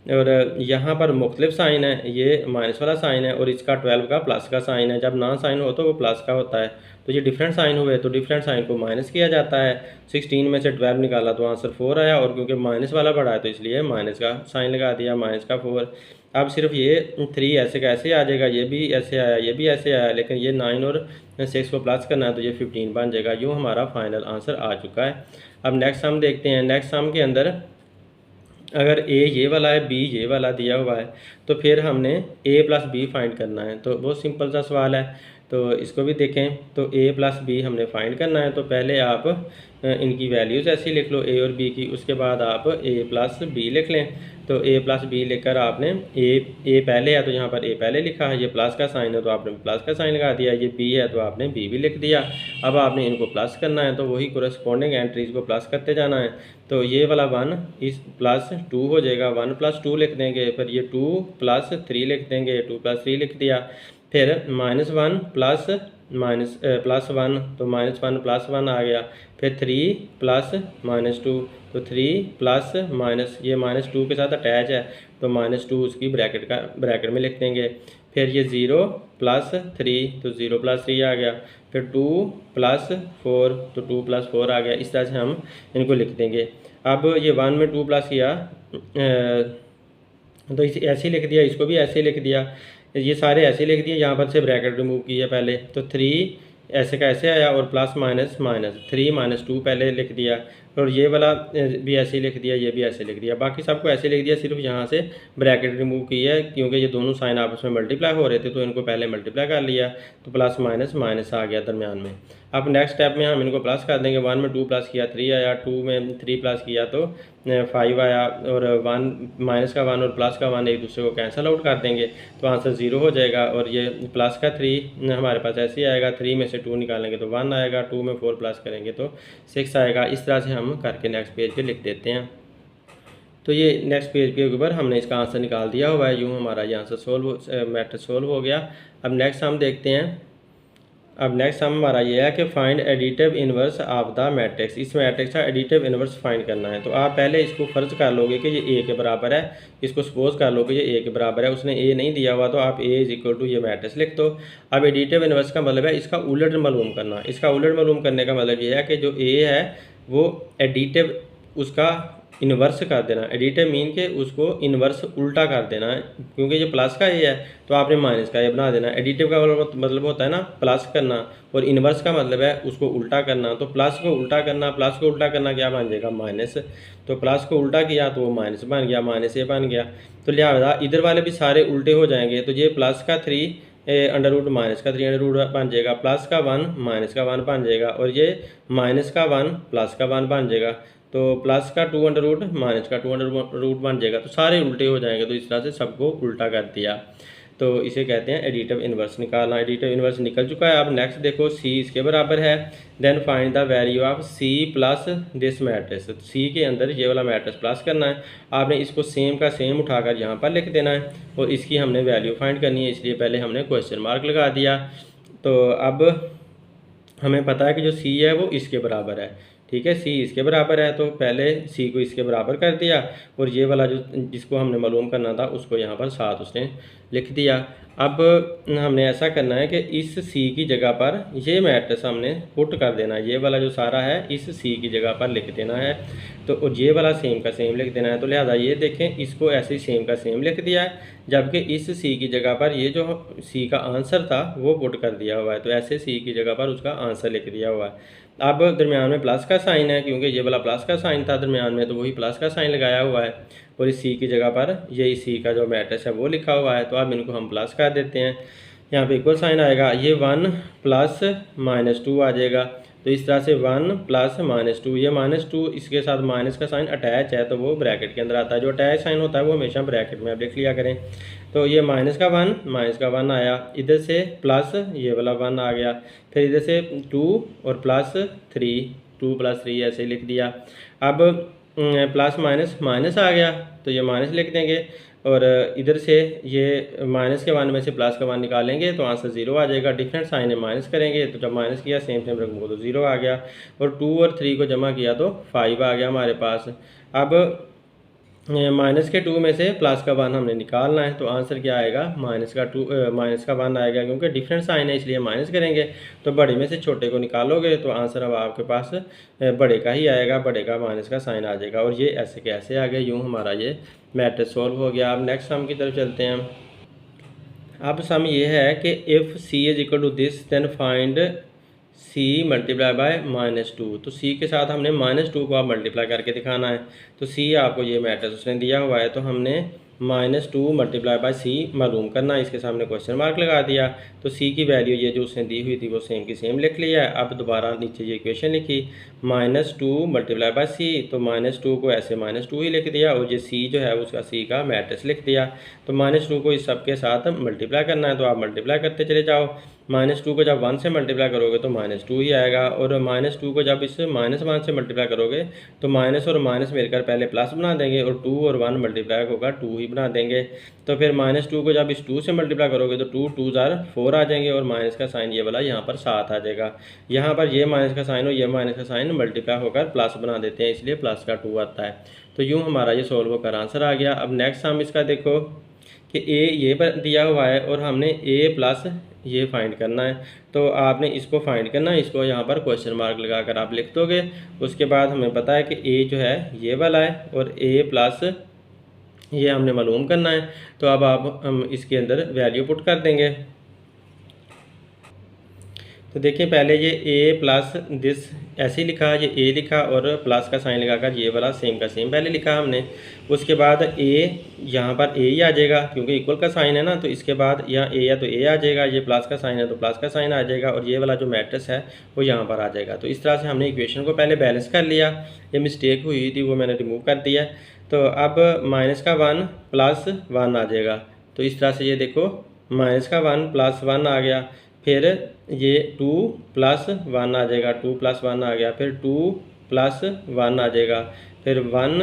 और यहाँ पर मुख्तलिफ साइन है, ये माइनस वाला साइन है और इसका 12 का प्लस का साइन है। जब ना साइन हो तो वो प्लस का होता है, तो ये डिफरेंट साइन हुए तो डिफरेंट साइन को माइनस किया जाता है। 16 में से 12 निकाला तो आंसर 4 आया, और क्योंकि माइनस वाला बड़ा है तो इसलिए माइनस का साइन लगा दिया, माइनस का 4। अब सिर्फ ये 3 ऐसे कैसे आ जाएगा, ये भी ऐसे आया, ये भी ऐसे आया, लेकिन ये 9 और 6 को प्लस करना है तो ये 15 बन जाएगा। यूँ हमारा फाइनल आंसर आ चुका है। अब नेक्स्ट सम देखते हैं। नेक्स्ट सम के अंदर अगर a ये वाला है, b ये वाला दिया हुआ है, तो फिर हमने a + b फाइंड करना है। तो बहुत सिंपल सा सवाल है, तो इसको भी देखें। तो a + b हमने फाइंड करना है, तो पहले आप इनकी वैल्यूज़ ऐसी लिख लो a और b की, उसके बाद आप a + b लिख लें। तो a + b लेकर आपने a पहले है तो यहाँ पर a पहले लिखा है, ये प्लस का साइन है तो आपने प्लस का साइन लगा दिया, ये b है तो आपने b भी लिख दिया। अब आपने इनको प्लस करना है, तो वही कोरस्पॉन्डिंग एंट्रीज को प्लस करते जाना है। तो ये वाला 1 इस +2 हो जाएगा, 1 + 2 लिख देंगे, फिर ये 2 + 3 लिख देंगे, 2 + 3 लिख दिया। फिर -1 प्लस +1 तो -1 +1 आ गया। फिर 3 प्लस -2 तो 3 प्लस माइनस ये -2 के साथ अटैच है तो -2 उसकी ब्रैकेट में लिख देंगे। फिर ये 0 प्लस 3 तो 0 प्लस 3 आ गया। फिर 2 प्लस 4 तो 2 प्लस 4 आ गया। इस तरह से हम इनको लिख देंगे। अब ये 1 में 2 प्लस किया तो इसे ऐसे ही लिख दिया, इसको भी ऐसे ही लिख दिया, ये सारे ऐसे लिख दिए। यहाँ पर से ब्रैकेट रिमूव किया पहले तो 3 ऐसे का ऐसे आया और प्लस माइनस माइनस 3 - 2 पहले लिख दिया और ये वाला भी ऐसे ही लिख दिया, ये भी ऐसे लिख दिया, बाकी सबको ऐसे लिख दिया। सिर्फ यहाँ से ब्रैकेट रिमूव की है क्योंकि ये दोनों साइन आपस में मल्टीप्लाई हो रहे थे तो इनको पहले मल्टीप्लाई कर लिया तो प्लस माइनस माइनस आ गया दरमियान में। अब नेक्स्ट स्टेप में हम इनको प्लस कर देंगे। 1 में 2 प्लस किया 3 आया, 2 में 3 प्लस किया तो 5 आया और 1 माइनस का 1 और प्लस का 1 एक दूसरे को कैंसिल आउट कर देंगे तो आंसर 0 हो जाएगा। और ये प्लस का 3 हमारे पास ऐसे ही आएगा, 3 में से 2 निकालेंगे तो 1 आएगा, 2 में 4 प्लस करेंगे तो 6 आएगा। इस तरह से हम करके नेक्स्ट पेज पे लिख देते हैं। तो ये नेक्स्ट पेज के ऊपर हमने इसका आंसर निकाल दिया हुआ है। यूँ हमारा ये आंसर मैट्रिक्स सोल्व हो गया। अब नेक्स्ट हम देखते हैं। अब नेक्स्ट हमारा ये है कि find additive inverse of the matrix. इस मैट्रिक्स का एडिटिव इन्वर्स फाइंड करना है। तो आप पहले इसको फ़र्ज़ कर लोगे कि ये ए के बराबर है, इसको सपोज कर लो कि ये ए के बराबर है। उसने ए नहीं दिया हुआ तो आप ए इज इक्वल टू ये मैट्रिक्स लिख दो। अब एडिटिव इन्वर्स का मतलब है इसका उलट मालूम करना। इसका उलट मालूम करने का मतलब ये है कि जो ए है वो एडिटिव उसका इन्वर्स कर देना। एडिटिव मीन के उसको इन्वर्स उल्टा कर देना है, क्योंकि ये प्लस का ए है तो आपने माइनस का ए बना देना। एडिटिव का मतलब होता है ना प्लस करना, और इन्वर्स का मतलब है उसको उल्टा करना। तो प्लस को उल्टा करना, प्लस को उल्टा करना क्या बन जाएगा माइनस। तो प्लस को उल्टा किया तो वो माइनस बन गया, माइनस ए बन गया। तो लिहाजा इधर वाले भी सारे उल्टे हो जाएंगे। तो ये प्लस का 3 अंडर रूट माइनस का 3 अंडर रूट बन जाएगा, प्लस का 1 माइनस का 1 बन जाएगा, और ये माइनस का 1 प्लस का 1 बन जाएगा। तो प्लस का 2 अंडर रूट माइनस का 2 अंडर रूट बन जाएगा। तो सारे उल्टे हो जाएंगे। तो इस तरह से सबको उल्टा कर दिया। तो इसे कहते हैं एडिटिव इन्वर्स निकालना। एडिटिव इन्वर्स निकल चुका है। अब नेक्स्ट देखो, सी इसके बराबर है। Then find the value of C plus this matrix. C के अंदर ये वाला मैट्रिक्स प्लस करना है। आपने इसको सेम का सेम उठाकर यहाँ पर लिख देना है और इसकी हमने वैल्यू फाइंड करनी है, इसलिए पहले हमने क्वेश्चन मार्क लगा दिया। तो अब हमें पता है कि जो सी है वो इसके बराबर है, ठीक है, सी इसके बराबर है। तो पहले सी को इसके बराबर कर दिया और ये वाला जो जिसको हमने मालूम करना था उसको यहाँ पर साथ उसने लिख दिया। अब हमने ऐसा करना है कि इस सी की जगह पर ये मैट्रिक्स हमने पुट कर देना है। ये वाला जो सारा है इस सी की जगह पर लिख देना है। तो और ये वाला सेम का सेम लिख देना है। तो लिहाजा ये देखें, इसको ऐसे ही सेम का सेम लिख दिया है, जबकि इस सी की जगह पर ये जो सी का आंसर था वो पुट कर दिया हुआ है। तो ऐसे सी की जगह पर उसका आंसर लिख दिया हुआ है। अब दरमियान में प्लस का साइन है, क्योंकि ये वाला प्लस का साइन था दरमियान में, तो वही प्लस का साइन लगाया हुआ है। और इस सी की जगह पर ये सी का जो मैट्रिक्स है वो लिखा हुआ है। तो अब इनको हम प्लस कर देते हैं। यहाँ पे इक्वल साइन आएगा, ये 1 प्लस -2 आ जाएगा। तो इस तरह से 1 प्लस -2, ये -2 इसके साथ माइनस का साइन अटैच है तो वो ब्रैकेट के अंदर आता है। जो अटैच साइन होता है वो हमेशा ब्रैकेट में आप लिख लिया करें। तो ये माइनस का 1 आया, इधर से प्लस ये वाला 1 आ गया, फिर इधर से 2 और प्लस 3, 2 + 3 ऐसे लिख दिया। अब प्लस माइनस माइनस आ गया तो ये माइनस लिख देंगे, और इधर से ये माइनस के 1 में से प्लस का 1 निकालेंगे तो आंसर 0 आ जाएगा। डिफरेंट साइन है माइनस करेंगे तो जब माइनस किया सेम रकम को तो 0 आ गया, और 2 और 3 को जमा किया तो 5 आ गया हमारे पास। अब माइनस के 2 में से प्लस का 1 हमने निकालना है, तो आंसर क्या आएगा माइनस का 1 आएगा, क्योंकि डिफरेंट साइन है इसलिए माइनस करेंगे। तो बड़े में से छोटे को निकालोगे तो आंसर अब आपके पास बड़े का ही आएगा, बड़े का माइनस का साइन आ जाएगा। और ये ऐसे कैसे आ गया, यूँ हमारा ये मैट्रिक्स सॉल्व हो गया। अब नेक्स्ट सम की तरफ चलते हैं। अब सम ये है कि if C is equal to this then find C multiply by -2। तो सी के साथ हमने -2 को आप मल्टीप्लाई करके दिखाना है। तो सी आपको ये मैट्रिक्स उसने दिया हुआ है, तो हमने -2 मल्टीप्लाई बाय सी मालूम करना है। इसके सामने क्वेश्चन मार्क लगा दिया। तो सी की वैल्यू ये जो उसने दी हुई थी वो सेम की सेम लिख लिया है। अब दोबारा नीचे ये इक्वेशन लिखी -2 मल्टीप्लाई बाय सी, तो -2 को ऐसे -2 ही लिख दिया, और ये सी जो है उसका सी का मैट्रिक्स लिख दिया। तो -2 को इस सब के साथ मल्टीप्लाई करना है, तो आप मल्टीप्लाई करते चले जाओ। -2 को जब 1 से मल्टीप्लाई करोगे तो -2 ही आएगा, और -2 को जब इस -1 से मल्टीप्लाई करोगे तो माइनस और माइनस मिलकर पहले प्लस बना देंगे, और 2 और 1 मल्टीप्लाई होगा 2 ही बना देंगे। तो फिर -2 को जब इस 2 से मल्टीप्लाई करोगे तो 2 2 जार 4 आ जाएंगे, और माइनस का साइन ये वाला यहाँ पर 7 आ जाएगा। यहाँ पर ये माइनस का साइन और ये माइनस का साइन मल्टीप्लाई होकर प्लस बना देते हैं, इसलिए प्लस का 2 आता है। तो यूँ हमारा ये सॉल्व होकर आंसर आ गया। अब नेक्स्ट हम इसका देखो कि ए ये पर दिया हुआ है और हमने ए प्लस ये फाइंड करना है। तो आपने इसको फाइंड करना है, इसको यहाँ पर क्वेश्चन मार्क लगाकर आप लिख दोगे। उसके बाद हमें पता है कि ए जो है ये वाला है और ए प्लस ये हमने मालूम करना है। तो अब आप हम इसके अंदर वैल्यू पुट कर देंगे। तो देखिए पहले ये a प्लस दिस ऐसे ही लिखा, ये a लिखा और प्लस का साइन लगाकर ये वाला सेम का सेम पहले लिखा हमने। उसके बाद a यहाँ पर a ही आ जाएगा क्योंकि इक्वल का साइन है ना, तो इसके बाद यहाँ a है तो a आ जाएगा, ये प्लस का साइन है तो प्लस का साइन आ जाएगा, और ये वाला जो मैट्रिक्स है वो यहाँ पर आ जाएगा। तो इस तरह से हमने इक्वेशन को पहले बैलेंस कर लिया। ये मिस्टेक हुई थी वो मैंने रिमूव कर दिया। तो अब माइनस का 1 प्लस 1 आ जाएगा। तो इस तरह से ये देखो माइनस का 1 प्लस 1 आ गया, फिर ये 2 प्लस 1 आ जाएगा, 2 प्लस 1 आ गया, फिर 2 प्लस 1 आ जाएगा, फिर 1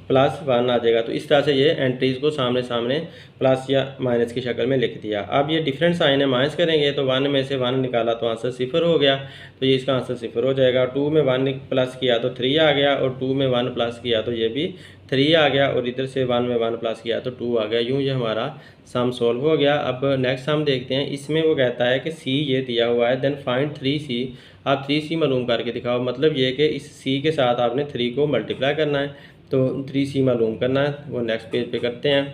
प्लस 1 आ जाएगा। तो इस तरह से ये एंट्रीज़ को सामने सामने प्लस या माइनस की शक्ल में लिख दिया। अब ये डिफरेंट साइन है, माइनस करेंगे तो 1 में से 1 निकाला तो आंसर 0 हो गया, तो ये इसका आंसर 0 हो जाएगा। 2 में 1 प्लस किया तो 3 आ गया, और 2 में 1 प्लस किया तो ये भी 3 आ गया, और इधर से 1 में 1 प्लस किया तो 2 आ गया। यूँ ये हमारा सम सॉल्व हो गया। अब नेक्स्ट हम देखते हैं, इसमें वो कहता है कि सी ये दिया हुआ है, देन फाइंड 3c। आप 3c मालूम करके दिखाओ, मतलब ये कि इस c के साथ आपने 3 को मल्टीप्लाई करना है, तो 3c मालूम करना है। वो नेक्स्ट पेज पे करते हैं।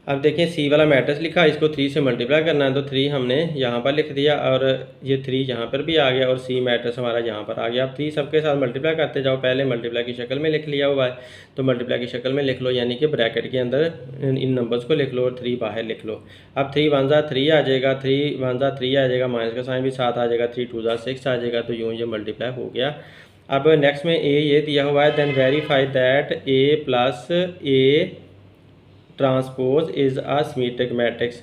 अब देखिए सी वाला मैट्रिक्स लिखा, इसको 3 से मल्टीप्लाई करना है, तो 3 हमने यहाँ पर लिख दिया, और ये 3 यहाँ पर भी आ गया, और सी मैट्रिक्स हमारा यहाँ पर आ गया। अब 3 सबके साथ मल्टीप्लाई करते जाओ, पहले मल्टीप्लाई की शक्ल में लिख लिया हुआ है तो मल्टीप्लाई की शक्ल में लिख लो, यानी कि ब्रैकेट के अंदर इन नंबर्स को लिख लो और 3 बाहर लिख लो। अब 3 1 जा 3 आ जाएगा, 3 1 जा 3 आ जाएगा, माइनस का साइन भी 7 आ जाएगा, 3 2 जा 6 आ जाएगा, तो यूँ ये मल्टीप्लाई हो गया। अब नेक्स्ट में ए ये दिया हुआ है, then verify that A plus A transpose is a symmetric matrix.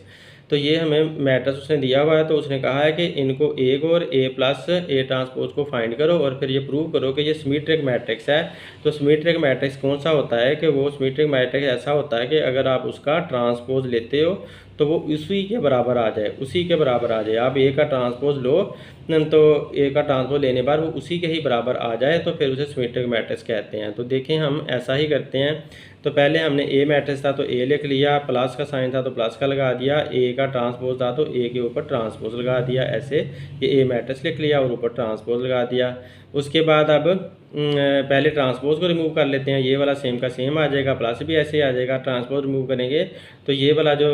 तो ये हमें मैट्रिक्स उसने दिया हुआ है, तो उसने कहा है कि इनको ए को और ए प्लस ए ट्रांसपोज को फाइंड करो और फिर ये प्रूव करो कि ये सिमेट्रिक मैट्रिक्स है। तो सिमेट्रिक मैट्रिक्स कौन सा होता है कि वो सिमेट्रिक मैट्रिक्स ऐसा होता है कि अगर आप उसका ट्रांसपोज लेते हो तो वो उसी के बराबर आ जाए, उसी के बराबर आ जाए। आप ए का ट्रांसपोज लो तो ए का ट्रांसपोज लेने पर वो उसी के ही बराबर आ जाए, तो फिर उसे सिमेट्रिक मैट्रिक्स कहते हैं। तो देखें हम ऐसा ही करते हैं। तो पहले हमने ए मैट्रिक्स था तो ए लिख लिया, प्लस का साइन था तो प्लस का लगा दिया, ए का ट्रांसपोज था तो ए के ऊपर ट्रांसपोज लगा दिया, ऐसे ये ए मैट्रिक्स लिख लिया और ऊपर ट्रांसपोज लगा दिया। उसके बाद अब पहले ट्रांसपोज को रिमूव कर लेते हैं, ये वाला सेम का सेम आ जाएगा, प्लस भी ऐसे आ जाएगा। ट्रांसपोज रिमूव करेंगे तो ये वाला जो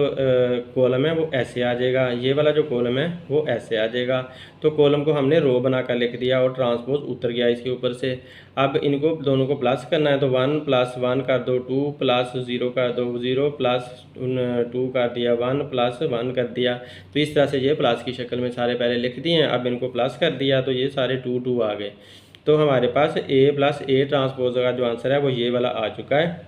कॉलम है वो ऐसे आ जाएगा, ये वाला जो कॉलम है वो ऐसे आ जाएगा। तो कॉलम को हमने रो बनाकर लिख दिया और ट्रांसपोज उतर गया इसके ऊपर से। अब इनको दोनों को प्लस करना है, तो 1 प्लस 1 कर दो 2 प्लस 0 कर दो 0 प्लस 2 कर दिया 1 प्लस 1 कर दिया। तो इस तरह से ये प्लस की शक्ल में सारे पहले लिख दिए हैं। अब इनको प्लस कर दिया तो ये सारे 2 2 आ गए। तो हमारे पास ए प्लस ए ट्रांसपोज का जो आंसर है वो ये वाला आ चुका है।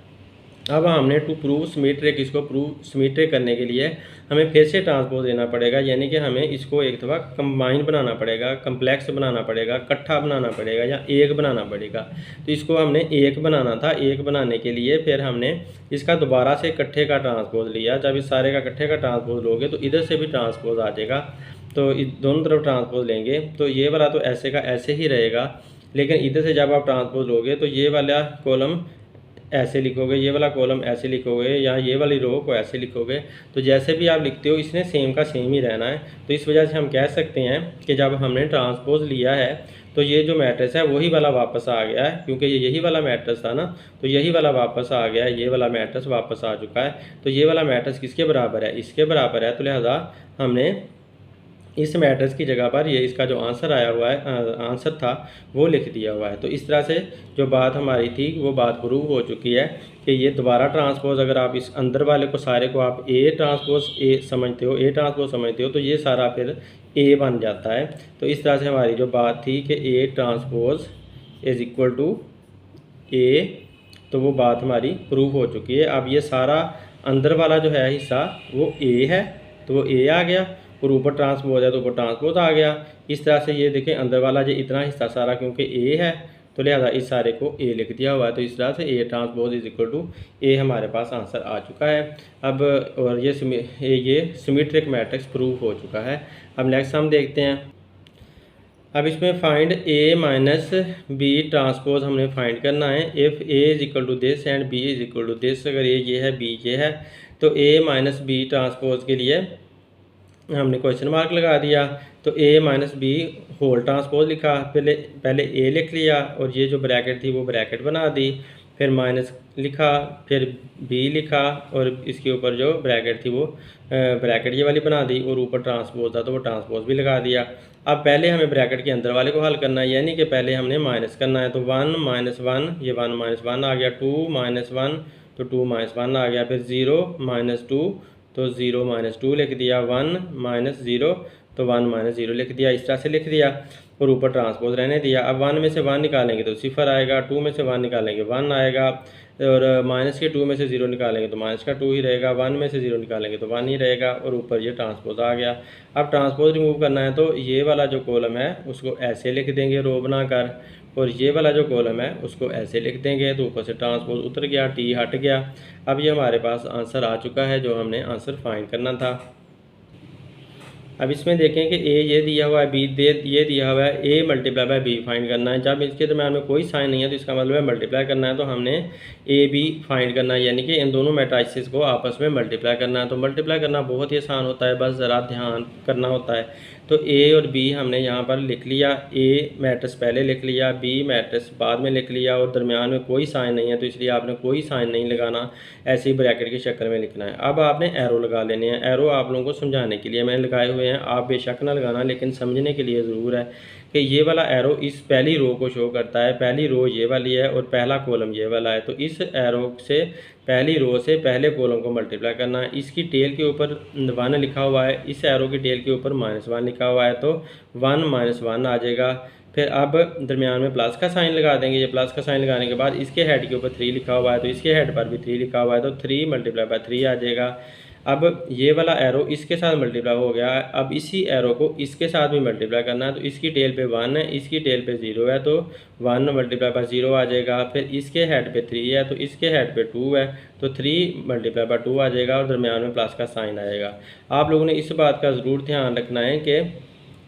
अब हमने टू प्रूव सिमेट्रिक, इसको प्रूव सिमेट्रिक करने के लिए हमें फिर से ट्रांसपोज लेना पड़ेगा, यानी कि हमें इसको एक दफ़ा कंबाइन बनाना पड़ेगा, कम्प्लेक्स बनाना पड़ेगा, इकट्ठा बनाना पड़ेगा या एक बनाना पड़ेगा। तो इसको हमने एक बनाना था, एक बनाने के लिए फिर हमने इसका दोबारा से इकट्ठे का ट्रांसपोज लिया। जब इस सारे का इकट्ठे का ट्रांसपोज लोगे तो इधर से भी ट्रांसपोज आ जाएगा, तो दोनों तरफ ट्रांसपोज लेंगे तो ये वाला तो ऐसे का ऐसे ही रहेगा, लेकिन इधर से जब आप ट्रांसपोज लोगे तो ये वाला कॉलम ऐसे लिखोगे, ये वाला कॉलम ऐसे लिखोगे, या ये वाली रो को ऐसे लिखोगे। तो जैसे भी आप लिखते हो इसने सेम का सेम ही रहना है। तो इस वजह से हम कह सकते हैं कि जब हमने ट्रांसपोज लिया है तो ये जो मैट्रिक्स है वही वाला वापस आ गया है, क्योंकि ये यही वाला मैट्रिक्स था ना, तो यही वाला वापस आ गया है, ये वाला मैट्रिक्स वापस आ चुका है। तो ये वाला मैट्रिक्स किसके बराबर है, इसके बराबर है। तो लिहाजा हमने इस मैट्रिक्स की जगह पर ये इसका जो आंसर आया हुआ है, आंसर था वो लिख दिया हुआ है। तो इस तरह से जो बात हमारी थी वो बात प्रूव हो चुकी है कि ये दोबारा ट्रांसपोज, अगर आप इस अंदर वाले को सारे को आप ए ट्रांसपोज ए समझते हो, ए ट्रांसपोज समझते हो, तो ये सारा फिर ए बन जाता है। तो इस तरह से हमारी जो बात थी कि A transpose is equal to A, तो वो बात हमारी प्रूव हो चुकी है। अब ये सारा अंदर वाला जो है हिस्सा वो ए है, तो वो ए आ गया, और ऊपर ट्रांसपोज है तो ऊपर ट्रांसपोज आ गया। इस तरह से ये देखें अंदर वाला जो इतना हिस्सा सारा क्योंकि ए है तो लिहाजा इस सारे को ए लिख दिया हुआ है। तो इस तरह से A transpose is equal to A हमारे पास आंसर आ चुका है। अब और ये सिमेट्रिक मैट्रिक्स प्रूव हो चुका है। अब नेक्स्ट हम देखते हैं। अब इसमें find A minus B transpose हमने फाइंड करना है। If A is equal to this and B is equal to this, अगर ये है बी ये है तो ए माइनस बी ट्रांसपोज के लिए हमने क्वेश्चन मार्क लगा दिया। तो ए माइनस बी होल ट्रांसपोज लिखा, पहले ए लिख लिया और ये जो ब्रैकेट थी वो ब्रैकेट बना दी, फिर माइनस लिखा, फिर बी लिखा और इसके ऊपर जो ब्रैकेट थी वो ब्रैकेट ये वाली बना दी, और ऊपर ट्रांसपोज था तो वो ट्रांसपोज भी लगा दिया। अब पहले हमें ब्रैकेट के अंदर वाले को हल करना है, यानी कि पहले हमने माइनस करना है। तो 1 माइनस 1, ये 1 माइनस 1 आ गया, 2 माइनस 1 तो 2 माइनस 1 आ गया, फिर 0 माइनस 2 तो 0 माइनस 2 लिख दिया, 1 माइनस 0 तो 1 माइनस 0 लिख दिया, इस तरह से लिख दिया और ऊपर ट्रांसपोज रहने दिया। अब 1 में से 1 निकालेंगे तो 0 आएगा, 2 में से 1 निकालेंगे 1 आएगा, और माइनस के 2 में से 0 निकालेंगे तो माइनस का 2 ही रहेगा, 1 में से 0 निकालेंगे तो 1 ही रहेगा, और ऊपर ये ट्रांसपोज आ गया। अब ट्रांसपोज रिमूव करना है तो ये वाला जो कॉलम है उसको ऐसे लिख देंगे रो बनाकर, और ये वाला जो कॉलम है उसको ऐसे लिख देंगे, तो ऊपर से ट्रांसपोज उतर गया, टी हट गया। अब ये हमारे पास आंसर आ चुका है जो हमने आंसर फाइंड करना था। अब इसमें देखें कि ए ये दिया हुआ है, बी ये दिया हुआ है, A multiply by B find करना है। जब इसके दरम्यान में कोई साइन नहीं है तो इसका मतलब है मल्टीप्लाई करना है, तो हमने ए बी फाइंड करना है, यानी कि इन दोनों मैट्रिसेस को आपस में मल्टीप्लाई करना है। तो मल्टीप्लाई करना बहुत ही आसान होता है, बस ज़रा ध्यान करना होता है। तो ए और बी हमने यहाँ पर लिख लिया, ए मैट्रिक्स पहले लिख लिया, बी मैट्रिक्स बाद में लिख लिया, और दरमियान में कोई साइन नहीं है तो इसलिए आपने कोई साइन नहीं लगाना, ऐसे ही ब्रैकेट के शक्ल में लिखना है। अब आपने एरो लगा लेने हैं, एरो आप लोगों को समझाने के लिए मैंने लगाए हुए हैं, आप बेशक ना लगाना लेकिन समझने के लिए ज़रूर है कि ये वाला एरो इस पहली रो को शो करता है, पहली रो ये वाली है और पहला कॉलम ये वाला है। तो इस एरो से पहली रो से पहले कॉलम को मल्टीप्लाई करना है। इसकी टेल के ऊपर 1 लिखा हुआ है, इस एरो की टेल के ऊपर -1 लिखा हुआ है, तो 1 - 1 आ जाएगा। फिर अब दरमियान में प्लस का साइन लगा देंगे। ये प्लस का साइन लगाने के बाद इसके हेड के ऊपर 3 लिखा हुआ है, तो इसके हेड पर भी 3 लिखा हुआ है, तो 3 × 3 आ जाएगा। अब ये वाला एरो इसके साथ मल्टीप्लाई हो गया है, अब इसी एरो को इसके साथ भी मल्टीप्लाई करना है। तो इसकी टेल पे 1 है, इसकी टेल पे 0 है, तो 1 × 0 आ जाएगा। फिर इसके हेड पे 3 है, तो इसके हेड पे 2 है, तो 3 × 2 आ जाएगा, और दरमियान में प्लस का साइन आएगा। आप लोगों ने इस बात का ज़रूर ध्यान रखना है कि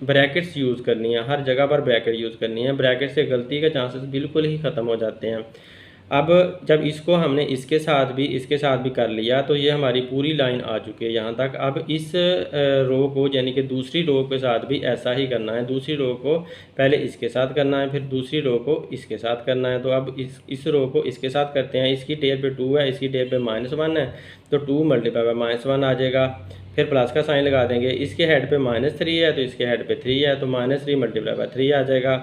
ब्रैकेट्स यूज़ करनी है, हर जगह पर ब्रैकेट यूज़ करनी है, ब्रैकेट से गलती के चांसेस बिल्कुल ही ख़त्म हो जाते हैं। अब जब इसको हमने इसके साथ भी कर लिया तो ये हमारी पूरी लाइन आ चुकी है यहाँ तक। अब इस रो को यानी कि दूसरी रो के साथ भी ऐसा ही करना है, दूसरी रो को पहले इसके साथ करना है, फिर दूसरी रो को इसके साथ करना है। तो अब इस रो को इसके साथ करते हैं, इसकी टेल पे 2 है, इसकी टेल पे -1 है, तो 2 × -1 आ जाएगा। फिर प्लस का साइन लगा देंगे, इसके हेड पे -3 है तो इसके हेड पे 3 है, तो -3 × 3 आ जाएगा।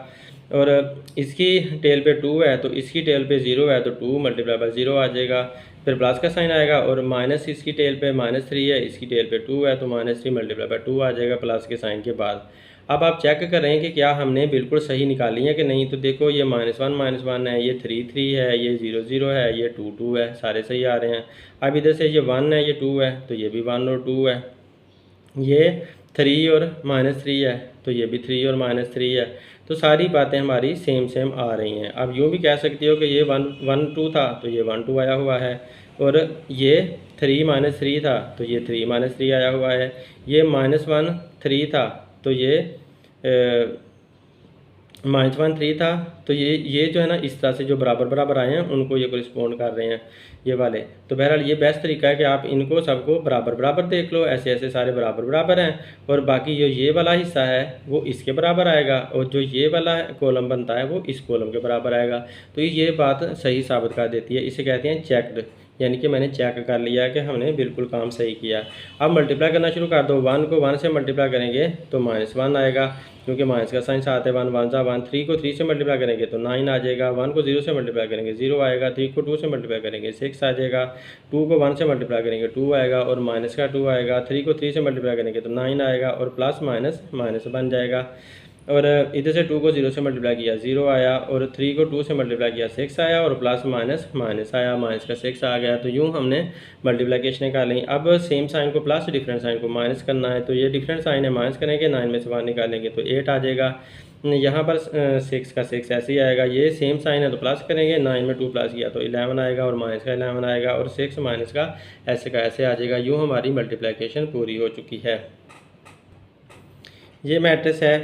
और इसकी टेल पे 2 है तो इसकी टेल पे 0 है, तो 2 × 0 आ जाएगा। फिर प्लस का साइन आएगा, और माइनस इसकी टेल पे -3 है, इसकी टेल पे 2 है, तो -3 × 2 आ जाएगा प्लस के साइन के बाद। अब आप चेक करें कि क्या हमने बिल्कुल सही निकाली है कि नहीं। तो देखो ये -1 -1 है, ये 3 3 है, ये 0 0 है, ये 2 2 है, सारे सही आ रहे हैं। अब इधर से ये 1 है, ये 2 है, तो ये भी 1 और 2 है। ये 3 और -3 है, तो ये भी 3 और -3 है। तो सारी बातें हमारी सेम आ रही हैं। अब यूँ भी कह सकती हो कि ये 1 1 2 था तो ये 1 2 आया हुआ है, और ये 3 - 3 था तो ये 3 - 3 आया हुआ है, ये -1 3 था तो ये -1 3 था, तो ये जो है ना इस तरह से जो बराबर आए हैं उनको ये कॉरेस्पॉन्ड कर रहे हैं ये वाले। तो बहरहाल ये बेस्ट तरीका है कि आप इनको सबको बराबर देख लो, ऐसे सारे बराबर हैं, और बाकी जो ये वाला हिस्सा है वो इसके बराबर आएगा, और जो ये वाला कॉलम बनता है वो इस कॉलम के बराबर आएगा। तो ये बात सही साबित कर देती है, इसे कहते हैं चेक्ड, यानी कि मैंने चेक कर लिया कि हमने बिल्कुल काम सही किया। अब मल्टीप्लाई करना शुरू कर दो, 1 को 1 से मल्टीप्लाई करेंगे तो -1 आएगा, क्योंकि माइनस का साइन साथ है, 1 1 सा 1। 3 को 3 से मल्टीप्लाई करेंगे तो 9 आ जाएगा, 1 को 0 से मल्टीप्लाई करेंगे 0 आएगा, 3 को 2 से मल्टीप्लाई करेंगे 6 आ जाएगा, 2 को 1 से मल्टीप्लाई करेंगे 2 आएगा, और माइनस का 2 आएगा, 3 को 3 से मल्टीप्लाई करेंगे तो 9 आएगा, और प्लस माइनस माइनस बन जाएगा। और इधर से 2 को 0 से मल्टीप्लाई किया 0 आया, और 3 को 2 से मल्टीप्लाई किया 6 आया, और प्लस माइनस माइनस आया, माइनस का 6 आ गया। तो यूँ हमने मल्टीप्लिकेशन निकाली। अब सेम साइन को प्लस, डिफरेंट साइन को माइनस करना है, तो ये डिफरेंट साइन है, माइनस करेंगे, 9 में से 1 निकालेंगे तो 8 आ जाएगा। यहाँ पर 6 का 6 ऐसे ही आएगा। ये सेम साइन है तो प्लस करेंगे, 9 में 2 प्लस किया तो 11 आएगा, और माइनस का 11 आएगा, और 6 माइनस का ऐसे आ जाएगा। यूँ हमारी मल्टीप्लिकेशन पूरी हो चुकी है। ये मैट्रिक्स है,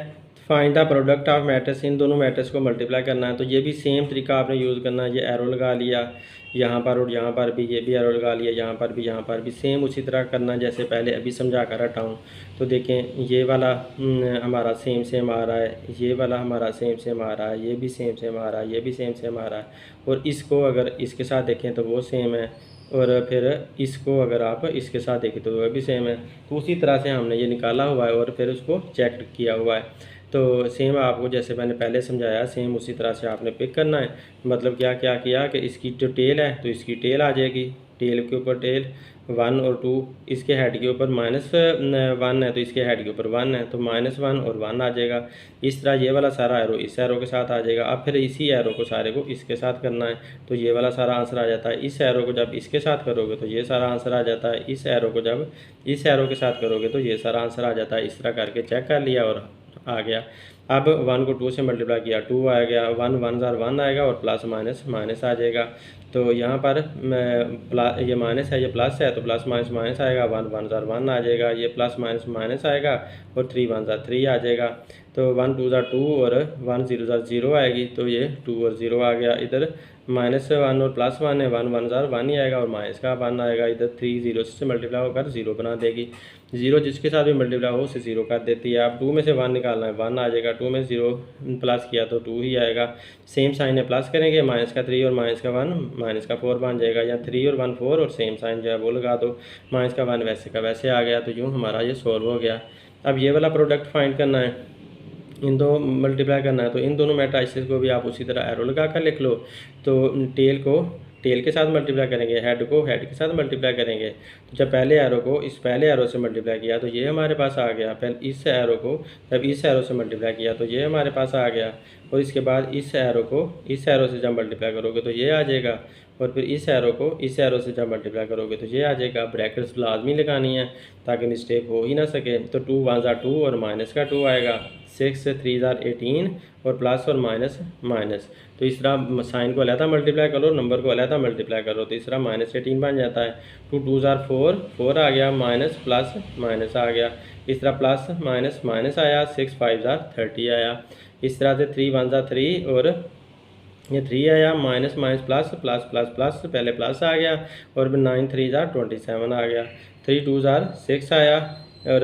find the product of matrix. इन दोनों मैट्रिक्स को मल्टीप्लाई करना है, तो ये भी सेम तरीका आपने यूज़ करना है। ये एरो लगा लिया यहाँ पर, और यहाँ पर भी ये भी एरो लगा लिया, यहाँ पर भी सेम उसी तरह करना जैसे पहले अभी समझा कर हटा हूँ। तो देखें ये वाला हमारा सेम आ रहा है, ये वाला हमारा सेम आ रहा है, ये भी सेम आ रहा है, ये भी सेम आ रहा है, और इसको अगर इसके साथ देखें तो वो सेम है, और फिर इसको अगर आप इसके साथ देखें तो वह भी सेम है। तो उसी तरह से हमने ये निकाला हुआ है और फिर उसको चेक किया हुआ है। तो सेम आपको जैसे मैंने पहले समझाया सेम उसी तरह से आपने पिक करना है। मतलब क्या क्या किया कि इसकी जो टेल है तो इसकी टेल आ जाएगी, टेल के ऊपर टेल 1 और 2, इसके हेड के ऊपर -1 है तो इसके हेड के ऊपर 1 है, तो -1 और 1 आ जाएगा। इस तरह ये वाला सारा एरो इस एरो के साथ आ जाएगा। अब फिर इसी एरो को सारे को इसके साथ करना है, तो ये वाला सारा आंसर आ जाता है। इस एरो को जब इसके साथ करोगे तो ये सारा आंसर आ जाता है। इस एरो को जब इस एरो के साथ करोगे तो ये सारा आंसर आ जाता है। इस तरह करके चेक कर लिया और आ गया। अब 1 को 2 से मल्टीप्लाई किया 2 आ गया, 1 1 1 आएगा, और प्लस माइनस माइनस आ जाएगा। तो यहाँ पर ये माइनस है, ये प्लस है, तो प्लस माइनस माइनस आएगा, 1 1 1 आ जाएगा, ये प्लस माइनस माइनस आएगा, और 3 1 3 आ जाएगा। तो 1 2 2 और 1 0 0 आएगी, तो ये 2 और 0 आ गया। इधर -1 और +1 है, 1 1 1 ही आएगा, और माइनस का 1 आएगा। इधर 3 0 से मल्टीप्लाई होकर 0 बना देगी। 0 जिसके साथ भी मल्टीप्लाई हो उसे 0 कर देती है। अब 2 में से 1 निकालना है, 1 आ जाएगा। 2 में 0 प्लस किया तो 2 ही आएगा। सेम साइन है, प्लस करेंगे, माइनस का 3 और माइनस का 1 माइनस का 4 बन जाएगा, या 3 और 1 4, और सेम साइन जो है वो लगा दो, माइनस का 1 वैसे का वैसे आ गया। तो यूँ हमारा ये सॉल्व हो गया। अब ये वाला प्रोडक्ट फाइंड करना है, इन दो मल्टीप्लाई करना है, तो इन दोनों मैट्रिसेस को भी आप उसी तरह एरो लगा कर लिख लो। तो टेल को टेल के साथ मल्टीप्लाई करेंगे, हेड को हेड के साथ मल्टीप्लाई करेंगे। तो जब पहले एरो को इस पहले एरो से मल्टीप्लाई किया तो ये हमारे पास आ गया। पहले इस एरो को जब इस एरो से मल्टीप्लाई किया तो ये हमारे पास आ गया, और इसके बाद इस एरो को इस एरो से जब मल्टीप्लाई करोगे तो ये आ जाएगा, और फिर इस एरो को इस एरो से जब मल्टीप्लाई करोगे तो ये आ जाएगा। ब्रैकेट्स लाजमी लगानी है ताकि मिस्टेक हो ही ना सके। तो 2 1 2 और माइनस का 2 आएगा, 6 3 18, और प्लस और माइनस माइनस। तो इस तरह साइन को अलहदा मल्टीप्लाई करो, नंबर को अलहदा मल्टीप्लाई करो, तो इस तरह -18 बन जाता है। 2 2 4 4 आ गया, माइनस प्लस माइनस आ गया। इस तरह प्लस माइनस माइनस आया, 6 5 30 आया। इस तरह से 3 1 3, और ये 3 आया, minus minus plus plus plus plus, पहले प्लस आ गया, और 9 3 27 आ गया। 3 2 6 आया, और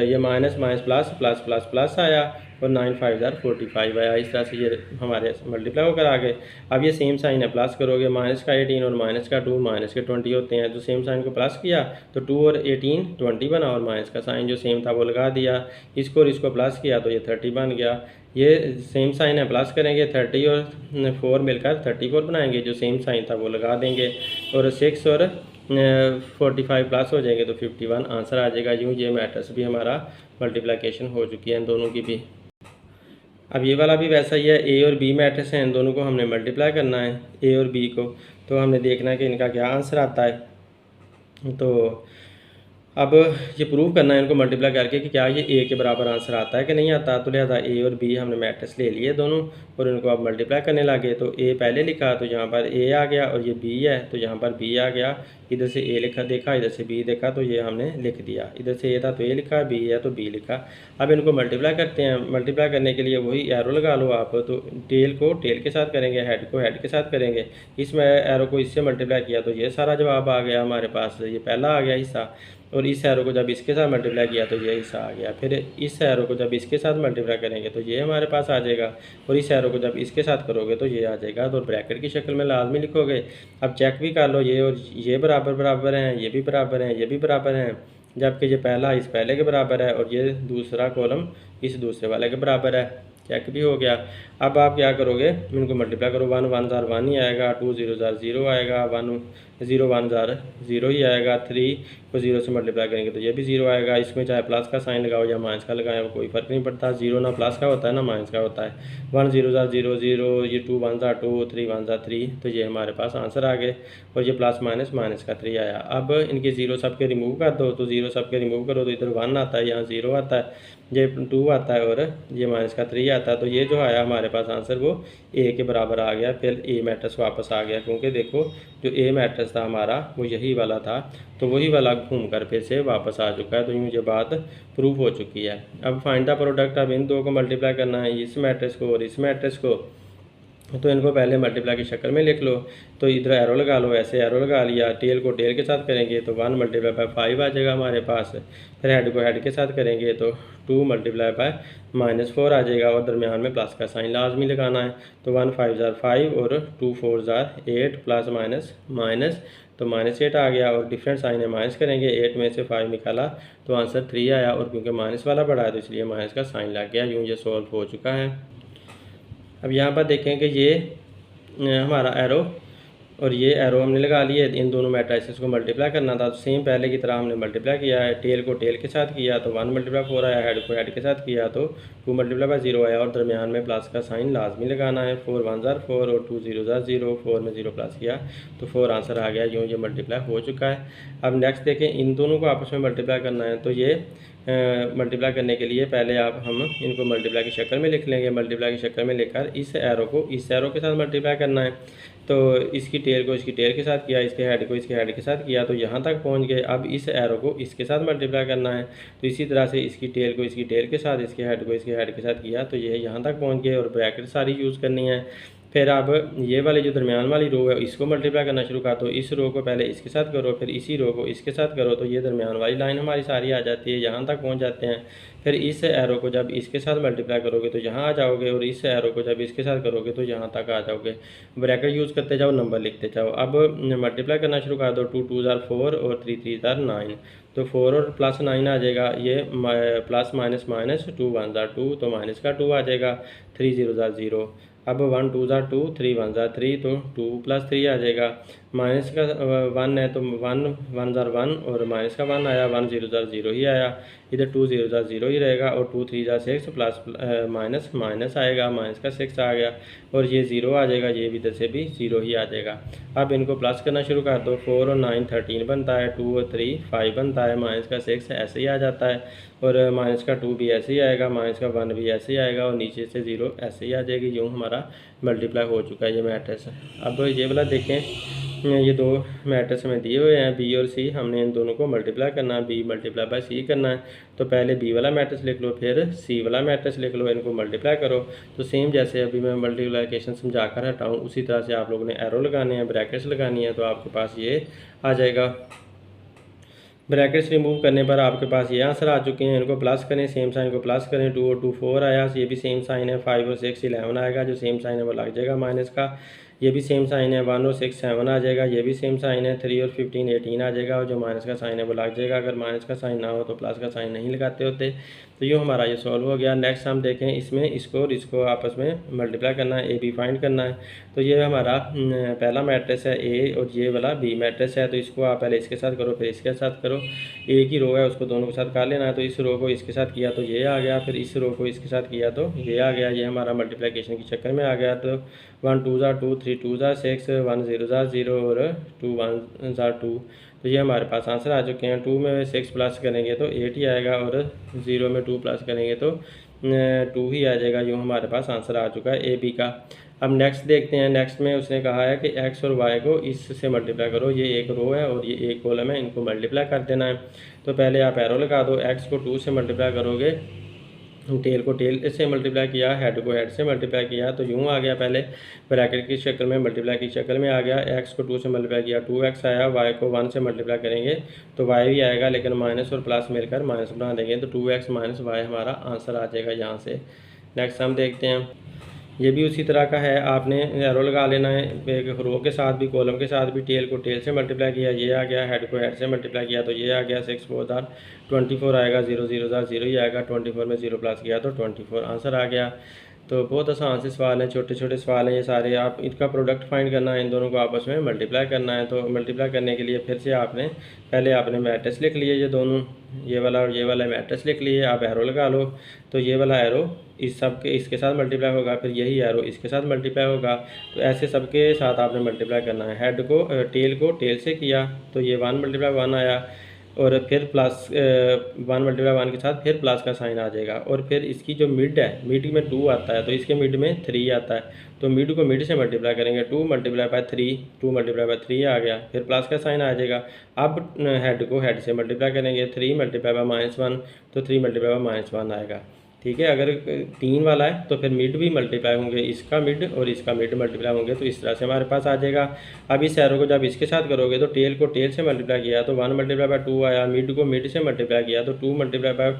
ये minus minus plus plus plus plus आया, और 9 5 45 आया। इस तरह से ये हमारे मल्टीप्लाई होकर आ गए। अब ये सेम साइन है, प्लस करोगे, माइनस का 18 और माइनस का 2 माइनस के 20 होते हैं, तो सेम साइन को प्लस किया तो 2 और 18 20 बना, और माइनस का साइन जो सेम था वो लगा दिया। इसको और इसको प्लस किया तो ये 30 बन गया। ये सेम साइन है, प्लस करेंगे, 30 और 4 मिलकर 34 बनाएंगे, जो सेम साइन था वो लगा देंगे, और 6 और 45 प्लस हो जाएंगे तो 51 आंसर आ जाएगा। यूँ ये मैट्रिक्स भी हमारा मल्टीप्लिकेशन हो चुकी है इन दोनों की भी। अब ये वाला भी वैसा ही है, ए और बी मैट्रिक्स हैं, इन दोनों को हमने मल्टीप्लाई करना है, ए और बी को। तो हमने देखना है कि इनका क्या आंसर आता है। तो अब ये प्रूव करना है इनको मल्टीप्लाई करके कि क्या ये ए के बराबर आंसर आता है कि नहीं आता। तो लिहाजा ए और बी हमने मैट्रिक्स ले लिए दोनों, और इनको अब मल्टीप्लाई करने लगे। तो ए पहले लिखा तो यहाँ पर ए आ गया, और ये बी है तो यहाँ पर बी आ गया। इधर से ए लिखा देखा, इधर से बी देखा, तो ये हमने लिख दिया। इधर से ए था तो ए लिखा, बी है तो बी लिखा। अब इनको मल्टीप्लाई करते हैं। मल्टीप्लाई करने के लिए वही एरो लगा लो आप। तो टेल को टेल के साथ करेंगे, हेड को हेड के साथ करेंगे। इसमें एरो को इससे मल्टीप्लाई किया तो ये सारा जवाब आ गया हमारे पास, ये पहला आ गया हिस्सा। और इस एरो को जब इसके साथ मल्टीप्लाई किया तो ये हिस्सा आ गया। फिर इस एरो को जब इसके साथ मल्टीप्लाई करेंगे तो ये हमारे पास आ जाएगा, और इस एरो को जब इसके साथ करोगे तो ये आ जाएगा। तो ब्रैकेट की शक्ल में लाजमी लिखोगे। अब चेक भी कर लो, ये और ये बराबर बराबर हैं, ये भी बराबर हैं, ये भी बराबर हैं, जबकि ये पहला इस पहले के बराबर है, और ये दूसरा कॉलम इस दूसरे वाले के बराबर है। चेक भी हो गया। अब आप क्या करोगे, इनको मल्टीप्लाई करो, 1 1 1 ही आएगा, 2 0 0 आएगा, 1 ज़ीरो वन ज़ार ज़ीरो ही आएगा। 3 को 0 से मल्टीप्लाई करेंगे तो ये भी 0 आएगा। इसमें चाहे प्लस का साइन लगाओ या माइनस का लगाएं, वो कोई फ़र्क नहीं पड़ता। 0 ना प्लस का होता है ना माइनस का होता है। 1 0 ज़ार 0 0, ये 2 1 ज़ार 2, 3 1 ज़ार 3, तो ये हमारे पास आंसर आ गए। और ये प्लस माइनस माइनस का 3 आया। अब इनके 0 सबके रिमूव कर दो, तो 0 सबके रिमूव करो तो इधर 1 आता है, यहाँ 0 आता है, ये 2 आता है और ये माइनस का 3 आता है। तो ये जो आया हमारे पास आंसर वो ए के बराबर आ गया। फिर ए मैट्रिक्स वापस आ गया, क्योंकि देखो जो ए मैट्रिक्स था हमारा वो यही वाला था, तो वही वाला घूम कर फिर से वापस आ चुका है। तो यूँ ये बात प्रूव हो चुकी है। अब फाइंड द प्रोडक्ट, अब इन दो को मल्टीप्लाई करना है, इस मैट्रिक्स को और इस मैट्रिक्स को। तो इनको पहले मल्टीप्लाई की शक्ल में लिख लो। तो इधर एरो लगा लो, ऐसे एरो लगा लिया। टेल को टेल के साथ करेंगे तो 1 मल्टीप्लाई बाय 5 आ जाएगा हमारे पास। फिर हेड को हेड के साथ करेंगे तो 2 मल्टीप्लाई बाय -4 आ जाएगा, और दरमियान में प्लस का साइन लाजमी लगाना है। तो 1 5 ज़ार 5 और 2 4 ज़ार 8, प्लस माइनस माइनस, तो -8 आ गया। और डिफरेंट साइन है, माइनस करेंगे, 8 में से 5 निकाला तो आंसर 3 आया। और क्योंकि माइनस वाला बड़ा है तो इसलिए माइनस का साइन लग गया। यूँ ये सॉल्व हो चुका है। अब यहाँ पर देखें कि ये हमारा एरो और ये एरो हमने लगा लिए। इन दोनों मैट्रिसेस को मल्टीप्लाई करना था, तो सेम पहले की तरह हमने मल्टीप्लाई किया है। टेल को टेल के साथ किया तो 1 मल्टीप्लाई 4 आया, हेड को हेड के साथ किया तो 2 मल्टीप्लाई बाय 0 आया, और दरमियान में प्लस का साइन लाजमी लगाना है। 4 1 ज़ार 4 और 2 0 ज़ार 0, 4 में 0 प्लस किया तो 4 आंसर आ गया। यूँ ये मल्टीप्लाई हो चुका है। अब नेक्स्ट देखें, इन दोनों को आपस में मल्टीप्लाई करना है। तो ये मल्टीप्लाई करने के लिए पहले हम इनको मल्टीप्लाई की शक्ल में लिख लेंगे। मल्टीप्लाई की शक्ल में लेकर इस एरो को इस एरो के साथ मल्टीप्लाई करना है। तो इसकी टेल को इसकी टेल के साथ किया, इसके हेड को इसके हेड के साथ किया, तो यहाँ तक पहुँच गए। अब इस एरो को इसके साथ मल्टीप्लाई करना है। तो इसी तरह से इसकी टेल को इसकी टेल के साथ, इसके हेड को इसके हेड के साथ किया, तो ये यहाँ तक पहुँच गए। और ब्रैकेट सारी यूज़ करनी है। फिर अब ये वाली जो दरमियान वाली रो है इसको मल्टीप्लाई करना शुरू कर दो। इस रो को पहले इसके साथ करो, फिर इसी रो को इसके साथ करो, तो ये दरमियान वाली लाइन हमारी सारी आ जाती है, यहाँ तक पहुँच जाते हैं। फिर इस एरो को जब इसके साथ मल्टीप्लाई करोगे तो यहाँ आ जाओगे, और इस एरो को जब इसके साथ करोगे तो यहाँ तक आ जाओगे। ब्रैकेट यूज़ करते जाओ, नंबर लिखते जाओ। अब मल्टीप्लाई करना शुरू कर दो। 2 2 ज़ार 4 और 3 3 ज़ार 9, तो 4 और प्लस 9 आ जाएगा। ये प्लस माइनस माइनस, 2 1 ज़ार 2, तो माइनस का 2 आ जाएगा। 3 0 ज़ार 0, अब 1 2 ज़ार 2, 3 1 ज़ार 3, तो 2 प्लस 3 आ जाएगा। माइनस का 1 है तो 1 1 ज़ार 1, और माइनस का 1 आया। 1 0 ज़ार 0 ही आया, इधर 2 0 ज़ार 0 ही रहेगा। और 2 3 ज़ार 6, प्लस माइनस माइनस आएगा, माइनस का 6 आ गया, और ये 0 आ जाएगा। ये भी इधर से भी 0 ही आ जाएगा। अब इनको प्लस करना शुरू कर दो। 4 और 9 13 बनता है, 2 और 3 5 बनता है, माइनस का 6 ऐसे ही आ जाता है, और माइनस का 2 भी ऐसे ही आएगा, माइनस का 1 भी ऐसे ही आएगा, और नीचे से 0 ऐसे ही आ जाएगी। यूँ हमारा मल्टीप्लाई हो चुका है ये मैट्रिक्स। अब ये वाला देखें, ये दो मैट्रिक्स में दिए हुए हैं बी और सी, हमने इन दोनों को मल्टीप्लाई करना है। बी मल्टीप्लाई बाय सी करना है। तो पहले बी वाला मैट्रिक्स लिख लो, फिर सी वाला मैट्रिक्स लिख लो, इनको मल्टीप्लाई करो। तो सेम जैसे अभी मैं मल्टीप्लिकेशन समझा कर हटाऊँ उसी तरह से आप लोगों ने एरो लगाने हैं, ब्रैकेट्स लगानी है, तो आपके पास ये आ जाएगा। ब्रैकेट्स रिमूव करने पर आपके पास ये आंसर आ चुके हैं। इनको प्लस करें, सेम साइन को प्लस करें। 2 और 2 4 आया, ये भी सेम साइन है। 5 और 6 11 आएगा, जो सेम साइन है वो लग जाएगा माइनस का। ये भी सेम साइन है। 1 और 6 7 आ जाएगा, ये भी सेम साइन है। 3 और 15 18 आ जाएगा, और जो माइनस का साइन है वो लग जाएगा। अगर माइनस का साइन ना हो तो प्लस का साइन नहीं लगाते होते। तो यूँ हमारा ये सॉल्व हो गया। नेक्स्ट हम देखें, इसमें इसको और इसको आपस में मल्टीप्लाई करना है, ए बी फाइंड करना है। तो ये हमारा पहला मैट्रिक्स है ए, और ये वाला बी मैट्रिक्स है। तो इसको आप पहले इसके साथ करो, फिर इसके साथ करो। एक ही रो है, उसको दोनों के साथ कर लेना है। तो इस रो को इसके साथ किया तो ये आ गया, फिर इस रो को इसके साथ किया तो ये आ गया। ये हमारा मल्टीप्लिकेशन के चक्कर में आ गया। तो 1 2 ज़ार 2, 3 2 ज़ार 6, 1 0 ज़ार 0 और 2 1 ज़ार 2। तो ये हमारे पास आंसर आ चुके हैं। 2 में 6 प्लस करेंगे तो 8 ही आएगा, और 0 में 2 प्लस करेंगे तो 2 ही आ जाएगा। यूँ हमारे पास आंसर आ चुका है ए बी का। अब नेक्स्ट देखते हैं। नेक्स्ट में उसने कहा है कि एक्स और वाई को इससे मल्टीप्लाई करो। ये एक रो है और ये एक कॉलम है, इनको मल्टीप्लाई कर देना है। तो पहले आप एरो लगा दो। एक्स को 2 से मल्टीप्लाई करोगे, टेल को टेल से मल्टीप्लाई किया, हेड को हेड से मल्टीप्लाई किया, तो यूँ आ गया। पहले ब्रैकेट की शक्ल में, मल्टीप्लाई की शक्ल में आ गया। एक्स को 2 से मल्टीप्लाई किया, 2x आया। वाई को 1 से मल्टीप्लाई करेंगे तो वाई भी आएगा, लेकिन माइनस और प्लस मिलकर माइनस बना देंगे, तो 2x माइनस वाई हमारा आंसर आ जाएगा यहाँ से। नेक्स्ट हम देखते हैं, ये भी उसी तरह का है। आपने एरो लगा लेना है, एक रो के साथ भी कॉलम के साथ भी। टेल को टेल से मल्टीप्लाई किया, ये आ गया। हेड को हेड से मल्टीप्लाई किया तो ये आ गया। 6 4 ज़ार 24 आएगा, 0 0 ज़ार 0 ही आएगा। 24 में 0 प्लस किया तो 24 आंसर आ गया। तो बहुत आसान से सवाल हैं, छोटे छोटे सवाल हैं ये सारे। आप इनका प्रोडक्ट फाइंड करना है, इन दोनों को आपस में मल्टीप्लाई करना है। तो मल्टीप्लाई करने के लिए फिर से पहले आपने मैट्रिक्स लिख लिए, ये दोनों, ये वाला और ये वाला मैट्रिक्स लिख लिए। आप एरो लगा लो, तो ये वाला एरो इस सब के इसके साथ मल्टीप्लाई होगा, फिर यही एरो इसके साथ मल्टीप्लाई होगा। तो ऐसे सबके साथ आपने मल्टीप्लाई करना है। हेड को टेल से किया तो ये 1 × 1 आया, और फिर प्लस 1 × 1 के साथ फिर प्लस का साइन आ जाएगा। और फिर इसकी जो मिड है, मिड में 2 आता है, तो इसके मिड में 3 आता है, तो मिड को मिड से मल्टीप्लाई करेंगे। 2 × 3, 2 × 3 आ गया, फिर प्लस का साइन आ जाएगा। अब हेड को हेड से मल्टीप्लाई करेंगे, 3 × -1, तो 3 × -1 आएगा। ठीक है, अगर 3 वाला है तो फिर मिड भी मल्टीप्लाई होंगे, इसका मिड और इसका मिड मल्टीप्लाई होंगे, तो इस तरह से हमारे पास आ जाएगा। अब इस एरो को जब इसके साथ करोगे तो टेल को टेल से मल्टीप्लाई किया तो 1 × 2 आया, मिड को मिड से मल्टीप्लाई किया तो 2 ×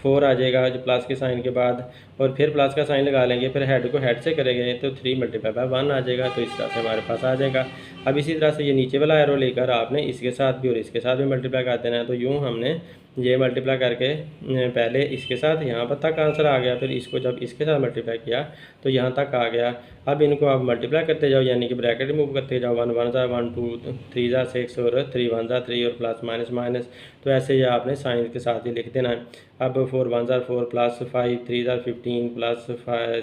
4 आ जाएगा, जो प्लस के साइन के बाद, और फिर प्लस का साइन लगा लेंगे। फिर हेड को हेड से करेंगे तो 3 × 1 आ जाएगा, तो इस तरह से हमारे पास आ जाएगा। अब इसी तरह से ये नीचे वाला एरो लेकर आपने इसके साथ भी और इसके साथ भी मल्टीप्लाई कर देना है। तो यूँ हमने ये मल्टीप्लाई करके पहले इसके साथ यहाँ पर तक आंसर आ गया, फिर इसको जब इसके साथ मल्टीप्लाई किया तो यहाँ तक आ गया। अब इनको आप मल्टीप्लाई करते जाओ, यानी कि ब्रैकेट रिमूव करते जाओ। 1 1 1 2 3 6 और 3 1 3 और प्लस माइनस माइनस, तो ऐसे ही आपने साइन के साथ ही लिख देना है। अब 4 1 4 प्लस 5 3 15 प्लस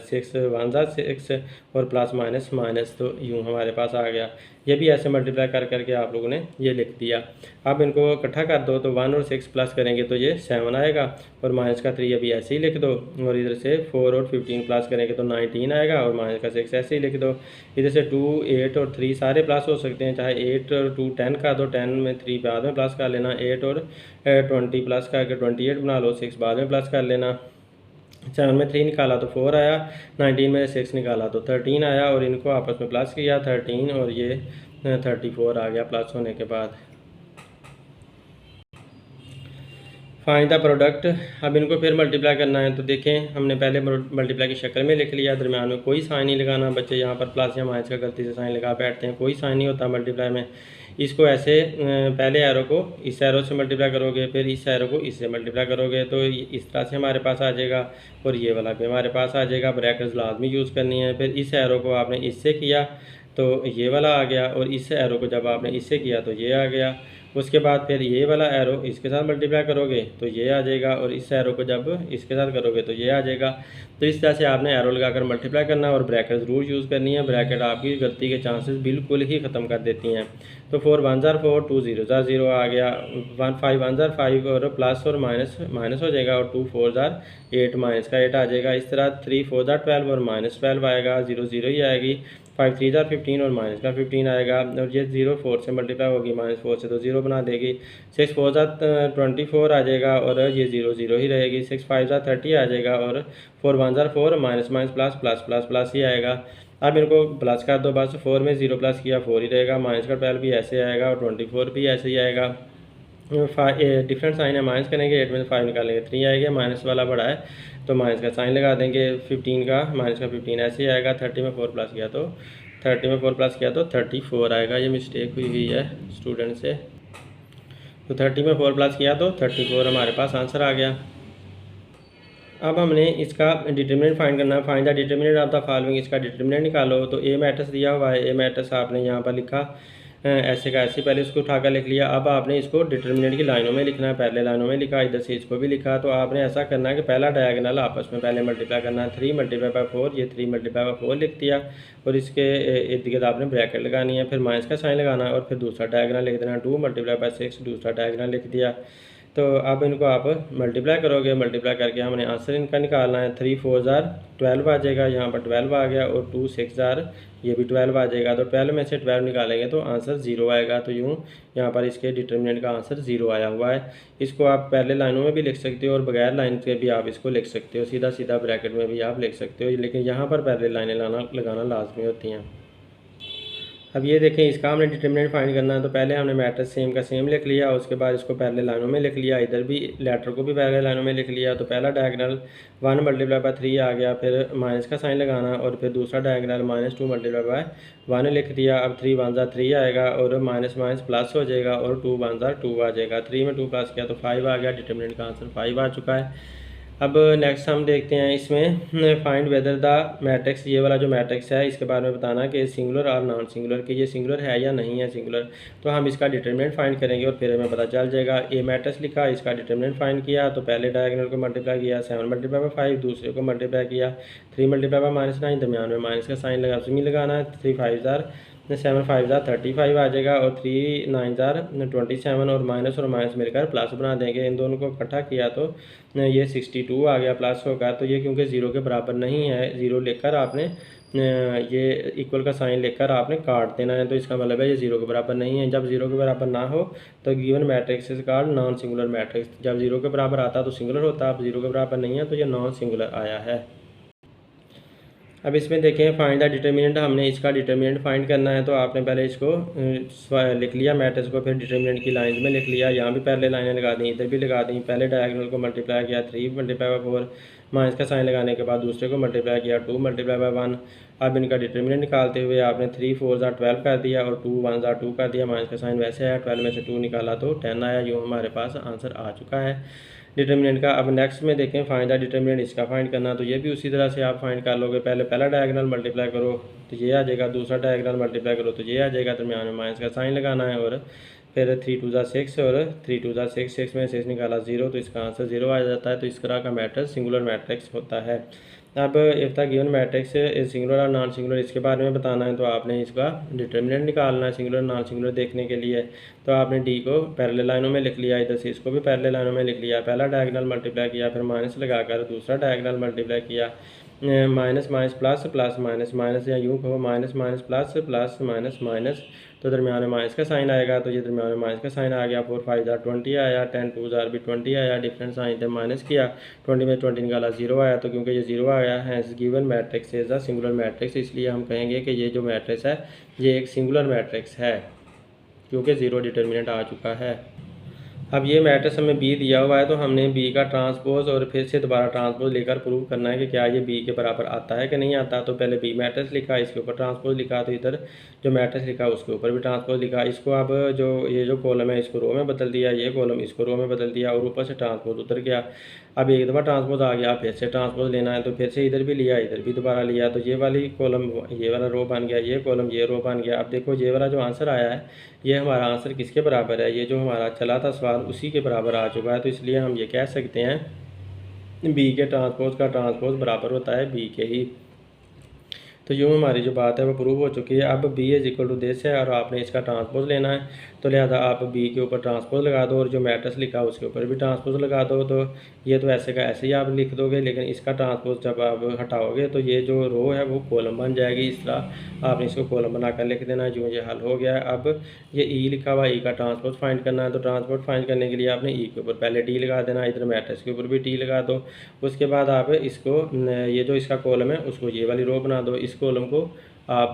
6 1 6 और प्लस माइनस माइनस, तो यूँ हमारे पास आ गया। ये भी ऐसे मल्टीप्लाई कर करके आप लोगों ने ये लिख दिया। अब इनको इकट्ठा कर दो तो 1 और 6 प्लस करेंगे तो ये 7 आएगा, और माइनस का 3 अभी ऐसे ही लिख दो, और इधर से 4 और 15 प्लस करेंगे तो 19 आएगा, और माइनस का 6 ऐसे ही लिख दो। इधर से 2 8 और 3 सारे प्लस हो सकते हैं, चाहे 8 और 2 10 का दो, 10 में 3 बाद में प्लस कर लेना, 8 और 20 प्लस करके 28 बना लो, 6 बाद में प्लस कर लेना। 7 में 3 निकाला तो 4 आया, 19 में 6 निकाला तो 13 आया, और इनको आपस में प्लस किया 13 और ये 34 आ गया प्लस होने के बाद। Find the product. अब इनको फिर मल्टीप्लाई करना है, तो देखें हमने पहले मल्टीप्लाई की शक्ल में लिख लिया, दरम्यान में कोई साइन नहीं लगाना। बच्चे यहाँ पर प्लस या माइनस का गलती से साइन लगा बैठते हैं, कोई साइन नहीं होता मल्टीप्लाई में। इसको ऐसे पहले एरो को इस एरो से मल्टीप्लाई करोगे, फिर इस एरो को इससे मल्टीप्लाई करोगे, तो इस तरह से हमारे पास आ जाएगा, और ये वाला भी हमारे पास आ जाएगा। ब्रैकेट्स लाजमी यूज़ करनी है। फिर इस एरो को आपने इससे किया तो ये वाला आ गया, और इस एरो को जब आपने इससे किया तो ये आ गया। उसके बाद फिर ये वाला एरो इसके साथ मल्टीप्लाई करोगे तो ये आ जाएगा, और इस एरो को जब इसके साथ करोगे तो ये आ जाएगा। तो इस तरह से आपने एरो लगाकर मल्टीप्लाई करना है, और ब्रैकेट ज़रूर यूज़ करनी है। ब्रैकेट आपकी गलती के चांसेस बिल्कुल ही ख़त्म कर देती हैं। तो 4 1 4 2 0 0 आ गया, 1 5 1 5 और प्लस और माइनस माइनस हो जाएगा, और 2 4 8 माइनस का 8 आ जाएगा। इस तरह 3 4 12 और -12 आएगा, 0 0 ही आएगी। 5 3 15 और माइनस का 15 आएगा, और ये 0 4 से मल्टीप्लाई होगी, -4 से तो 0 बना देगी। 6 4 24 आ जाएगा, और ये 0 0 ही रहेगी। 6 5 30 आ जाएगा, और 4 1 4 minus minus plus plus plus plus ही आएगा। अब इनको प्लस कर दो बस, 4 में 0 प्लस किया 4 ही रहेगा, माइनस का 12 भी ऐसे आएगा, और 24 भी ऐसे ही आएगा। डिफरेंट साइन है, माइनस करेंगे 8 में से 5 निकालेंगे 3 आएगा, माइनस वाला बड़ा है तो माइनस का साइन लगा देंगे। 15 का माइनस का 15 ऐसे ही आएगा। 30 में 4 प्लस किया तो 34 आएगा। ये मिस्टेक हुई है स्टूडेंट से, तो 30 में 4 प्लस किया तो 34 हमारे पास आंसर आ गया। अब हमने इसका डिटर्मिनेंट फाइंड करना है। Find the determinant of the following, इसका डिटर्मिनेंट निकालो। तो ए मैट्रिक्स दिया हुआ है, ए मैट्रिक्स आपने यहाँ पर लिखा ऐसे का ऐसे, पहले इसको उठाकर लिख लिया। अब आपने इसको डिटर्मिनेंट की लाइनों में लिखना है, पहले लाइनों में लिखा, इधर से इसको भी लिखा। तो आपने ऐसा करना है कि पहला डायगोनल आपस में पहले मल्टीप्लाई करना है। 3 × 4, ये 3 × 4 लिख दिया, और इसके इर्द गिर्द आपने ब्रैकेट लगानी है, फिर माइनस का साइन लगाना है, और फिर दूसरा डायगोनल लिख देना। 2 × 6 दूसरा डायगोनल लिख दिया। तो अब इनको आप मल्टीप्लाई करोगे, मल्टीप्लाई करके हमने आंसर इनका निकालना है। 3 4 12 आ जाएगा, यहाँ पर 12 आ गया, और 2 6 ये भी 12 आ जाएगा। तो 12 में से 12 निकालेंगे तो आंसर 0 आएगा। तो यूँ यहाँ पर इसके डिटर्मिनेंट का आंसर 0 आया हुआ है। इसको आप पहले लाइनों में भी लिख सकते हो, और बगैर लाइन के भी आप इसको लिख सकते हो, सीधा सीधा ब्रैकेट में भी आप लिख सकते हो, लेकिन यहाँ पर पहले लाइनें लगाना लाजमी होती हैं। अब ये देखें, इसका हमने डिटर्मिनेंट फाइंड करना है। तो पहले हमने मैट्रिक्स सेम का सेम लिख लिया, उसके बाद इसको पहले लाइनों में लिख लिया, इधर भी लेटर को भी पहले लाइनों में लिख लिया। तो पहला डायगोनल 1 × 3 आ गया, फिर माइनस का साइन लगाना, और फिर दूसरा डायगोनल -2 × 1 लिख दिया। अब 3 1 3 आएगा, और माइनस माइनस प्लस हो जाएगा, और 2 1 2 आ जाएगा। 3 में 2 प्लस किया तो 5 आ गया, डिटर्मिनेंट का आंसर 5 आ चुका है। अब नेक्स्ट हम देखते हैं इसमें फाइंड वेदर द मैट्रिक्स, ये वाला जो मैट्रिक्स है इसके बारे में बताना कि सिंगुलर और नॉन सिंगुलर, कि ये सिंगुलर है या नहीं है सिंगुलर। तो हम इसका डिटरमिनेंट फाइंड करेंगे और फिर हमें पता चल जाएगा। ए मैट्रिक्स लिखा, इसका डिटरमिनेंट फाइंड किया, तो पहले डायगोनल को मल्टीप्लाई किया 7 मल्टीप्लाई बाय 5, दूसरे को मल्टीप्लाई किया 3 मल्टीप्लाई बाय -9, दरमियान में माइनस का साइन लगा उसमें लगाना है। 3 5 7 5 35 आ जाएगा और 3 9 27 और माइनस मिलकर प्लस बना देंगे। इन दोनों को इकट्ठा किया तो ये 62 आ गया प्लस होगा। तो ये क्योंकि ज़ीरो के बराबर नहीं है, ज़ीरो लेकर आपने ये इक्वल का साइन लेकर आपने काट देना है। तो इसका मतलब है ये ज़ीरो के बराबर नहीं है। जब ज़ीरो के बराबर ना हो तो given matrix is called non singular matrix. जब ज़ीरो के बराबर आता तो सिंगुलर होता, अब ज़ीरो के बराबर नहीं है तो ये नॉन सिंगुलर आया है। अब इसमें देखें फाइंड द डिटरमिनेंट, हमने इसका डिटरमिनेंट फाइंड करना है। तो आपने पहले इसको लिख लिया मैट्रिक्स को, फिर डिटरमिनेंट की लाइंस में लिख लिया। यहाँ भी पहले लाइनें लगा दी, इधर भी लगा दी। पहले डायगोनल को मल्टीप्लाई किया 3 मल्टीप्लाई बाय 4, माइनस का साइन लगाने के बाद दूसरे को मल्टीप्लाई किया 2 मल्टीप्लाई बाय 1। अब इनका डिटरमिनेंट निकालते हुए आपने 3 4 12 कर दिया और 2 1 2 कर दिया। माइनस का साइन वैसे आया, 12 में से 2 निकाला तो 10 आया। यूँ हमारे पास आंसर आ चुका है डिटरमिनेंट का। अब नेक्स्ट में देखें फाइंड द डिटरमिनेंट, इसका फाइंड करना। तो ये भी उसी तरह से आप फाइंड कर लोगे। पहले पहला डायगोनल मल्टीप्लाई करो तो ये आ जाएगा, दूसरा डायगोनल मल्टीप्लाई करो तो ये आ जाएगा, दरमियान में माइनस का साइन लगाना है। और फिर 3 2 6 और 3 2 6, 6 में 6 निकाला 0, तो इसका आंसर 0 आ जाता है। तो इस तरह का मैट्रिक्स सिंगुलर मैट्रिक्स होता है। अब if the given matrix singular और नॉन सिंगुलर, इसके बारे में बताना है। तो आपने इसका डिटरमिनेंट निकालना है सिंगुलर नॉन सिंगुलर देखने के लिए। तो आपने डी को पैरेलल लाइनों में लिख लिया, इधर से इसको भी पैरेलल लाइनों में लिख लिया। पहला डायगोनल मल्टीप्लाई किया, फिर माइनस लगाकर दूसरा डायगोनल मल्टीप्लाई किया। Minus minus plus plus minus minus, या यूँ कहो minus minus plus plus minus minus, तो दरमियान में माइनस का साइन आएगा। तो ये दरमियान में माइनस का साइन आ गया। 4 5 20 आया, 10 2 भी 20 आया। डिफरेंट साइन थे माइनस किया, 20 में 20 निकाला 0 आया। तो क्योंकि ये 0 आया है given matrix is a singular matrix, इसलिए हम कहेंगे कि ये जो मैट्रिक्स है ये एक सिंगुलर मैट्रिक्स है क्योंकि 0 डिटरमिनेंट आ चुका है। अब ये मैट्रिक्स हमें बी दिया हुआ है, तो हमने बी का ट्रांसपोज और फिर से दोबारा ट्रांसपोज लेकर प्रूव करना है कि क्या ये बी के बराबर आता है कि नहीं आता। तो पहले बी मैट्रिक्स लिखा, इसके ऊपर ट्रांसपोज लिखा, तो इधर जो मैट्रिक्स लिखा उसके ऊपर भी ट्रांसपोज लिखा। इसको अब ये जो कॉलम है इसको रो में बदल दिया, ये कॉलम इसको रो में बदल दिया और ऊपर से ट्रांसपोज उतर गया। अब एक दफ़ा ट्रांसपोज आ गया, फिर से ट्रांसपोज लेना है, तो फिर से इधर भी लिया, इधर भी दोबारा लिया। तो ये वाली कॉलम ये वाला रो बन गया, ये कॉलम ये रो बन गया। अब देखो ये वाला जो आंसर आया है ये हमारा आंसर किसके बराबर है, ये जो हमारा चला था सवाल उसी के बराबर आ चुका है। तो इसलिए हम ये कह सकते हैं बी के ट्रांसपोज का ट्रांसपोज बराबर होता है बी के ही। तो यूँ हमारी जो बात है वो प्रूव हो चुकी है। अब B is equal to this है और आपने इसका ट्रांसपोज लेना है, तो लिहाजा आप बी के ऊपर ट्रांसपोज लगा दो और जो मैट्रिक्स लिखा उसके ऊपर भी ट्रांसपोज लगा दो। तो ये तो ऐसे का ऐसे ही आप लिख दोगे, लेकिन इसका ट्रांसपोज जब आप हटाओगे तो ये जो रो है वो कॉलम बन जाएगी। इस तरह आपने इसको कॉलम बनाकर लिख देना। जो ये हल हो गया है। अब ये ई लिखा हुआ, ई का ट्रांसपोज फाइंड करना है। तो ट्रांसपोज फाइंड करने के लिए आपने ई के ऊपर पहले टी लगा देना, इधर मैट्रिक्स के ऊपर भी टी लगा दो। उसके बाद आप इसको ये जो इसका कॉलम है उसको ये वाली रो बना दो, इस कॉलम को आप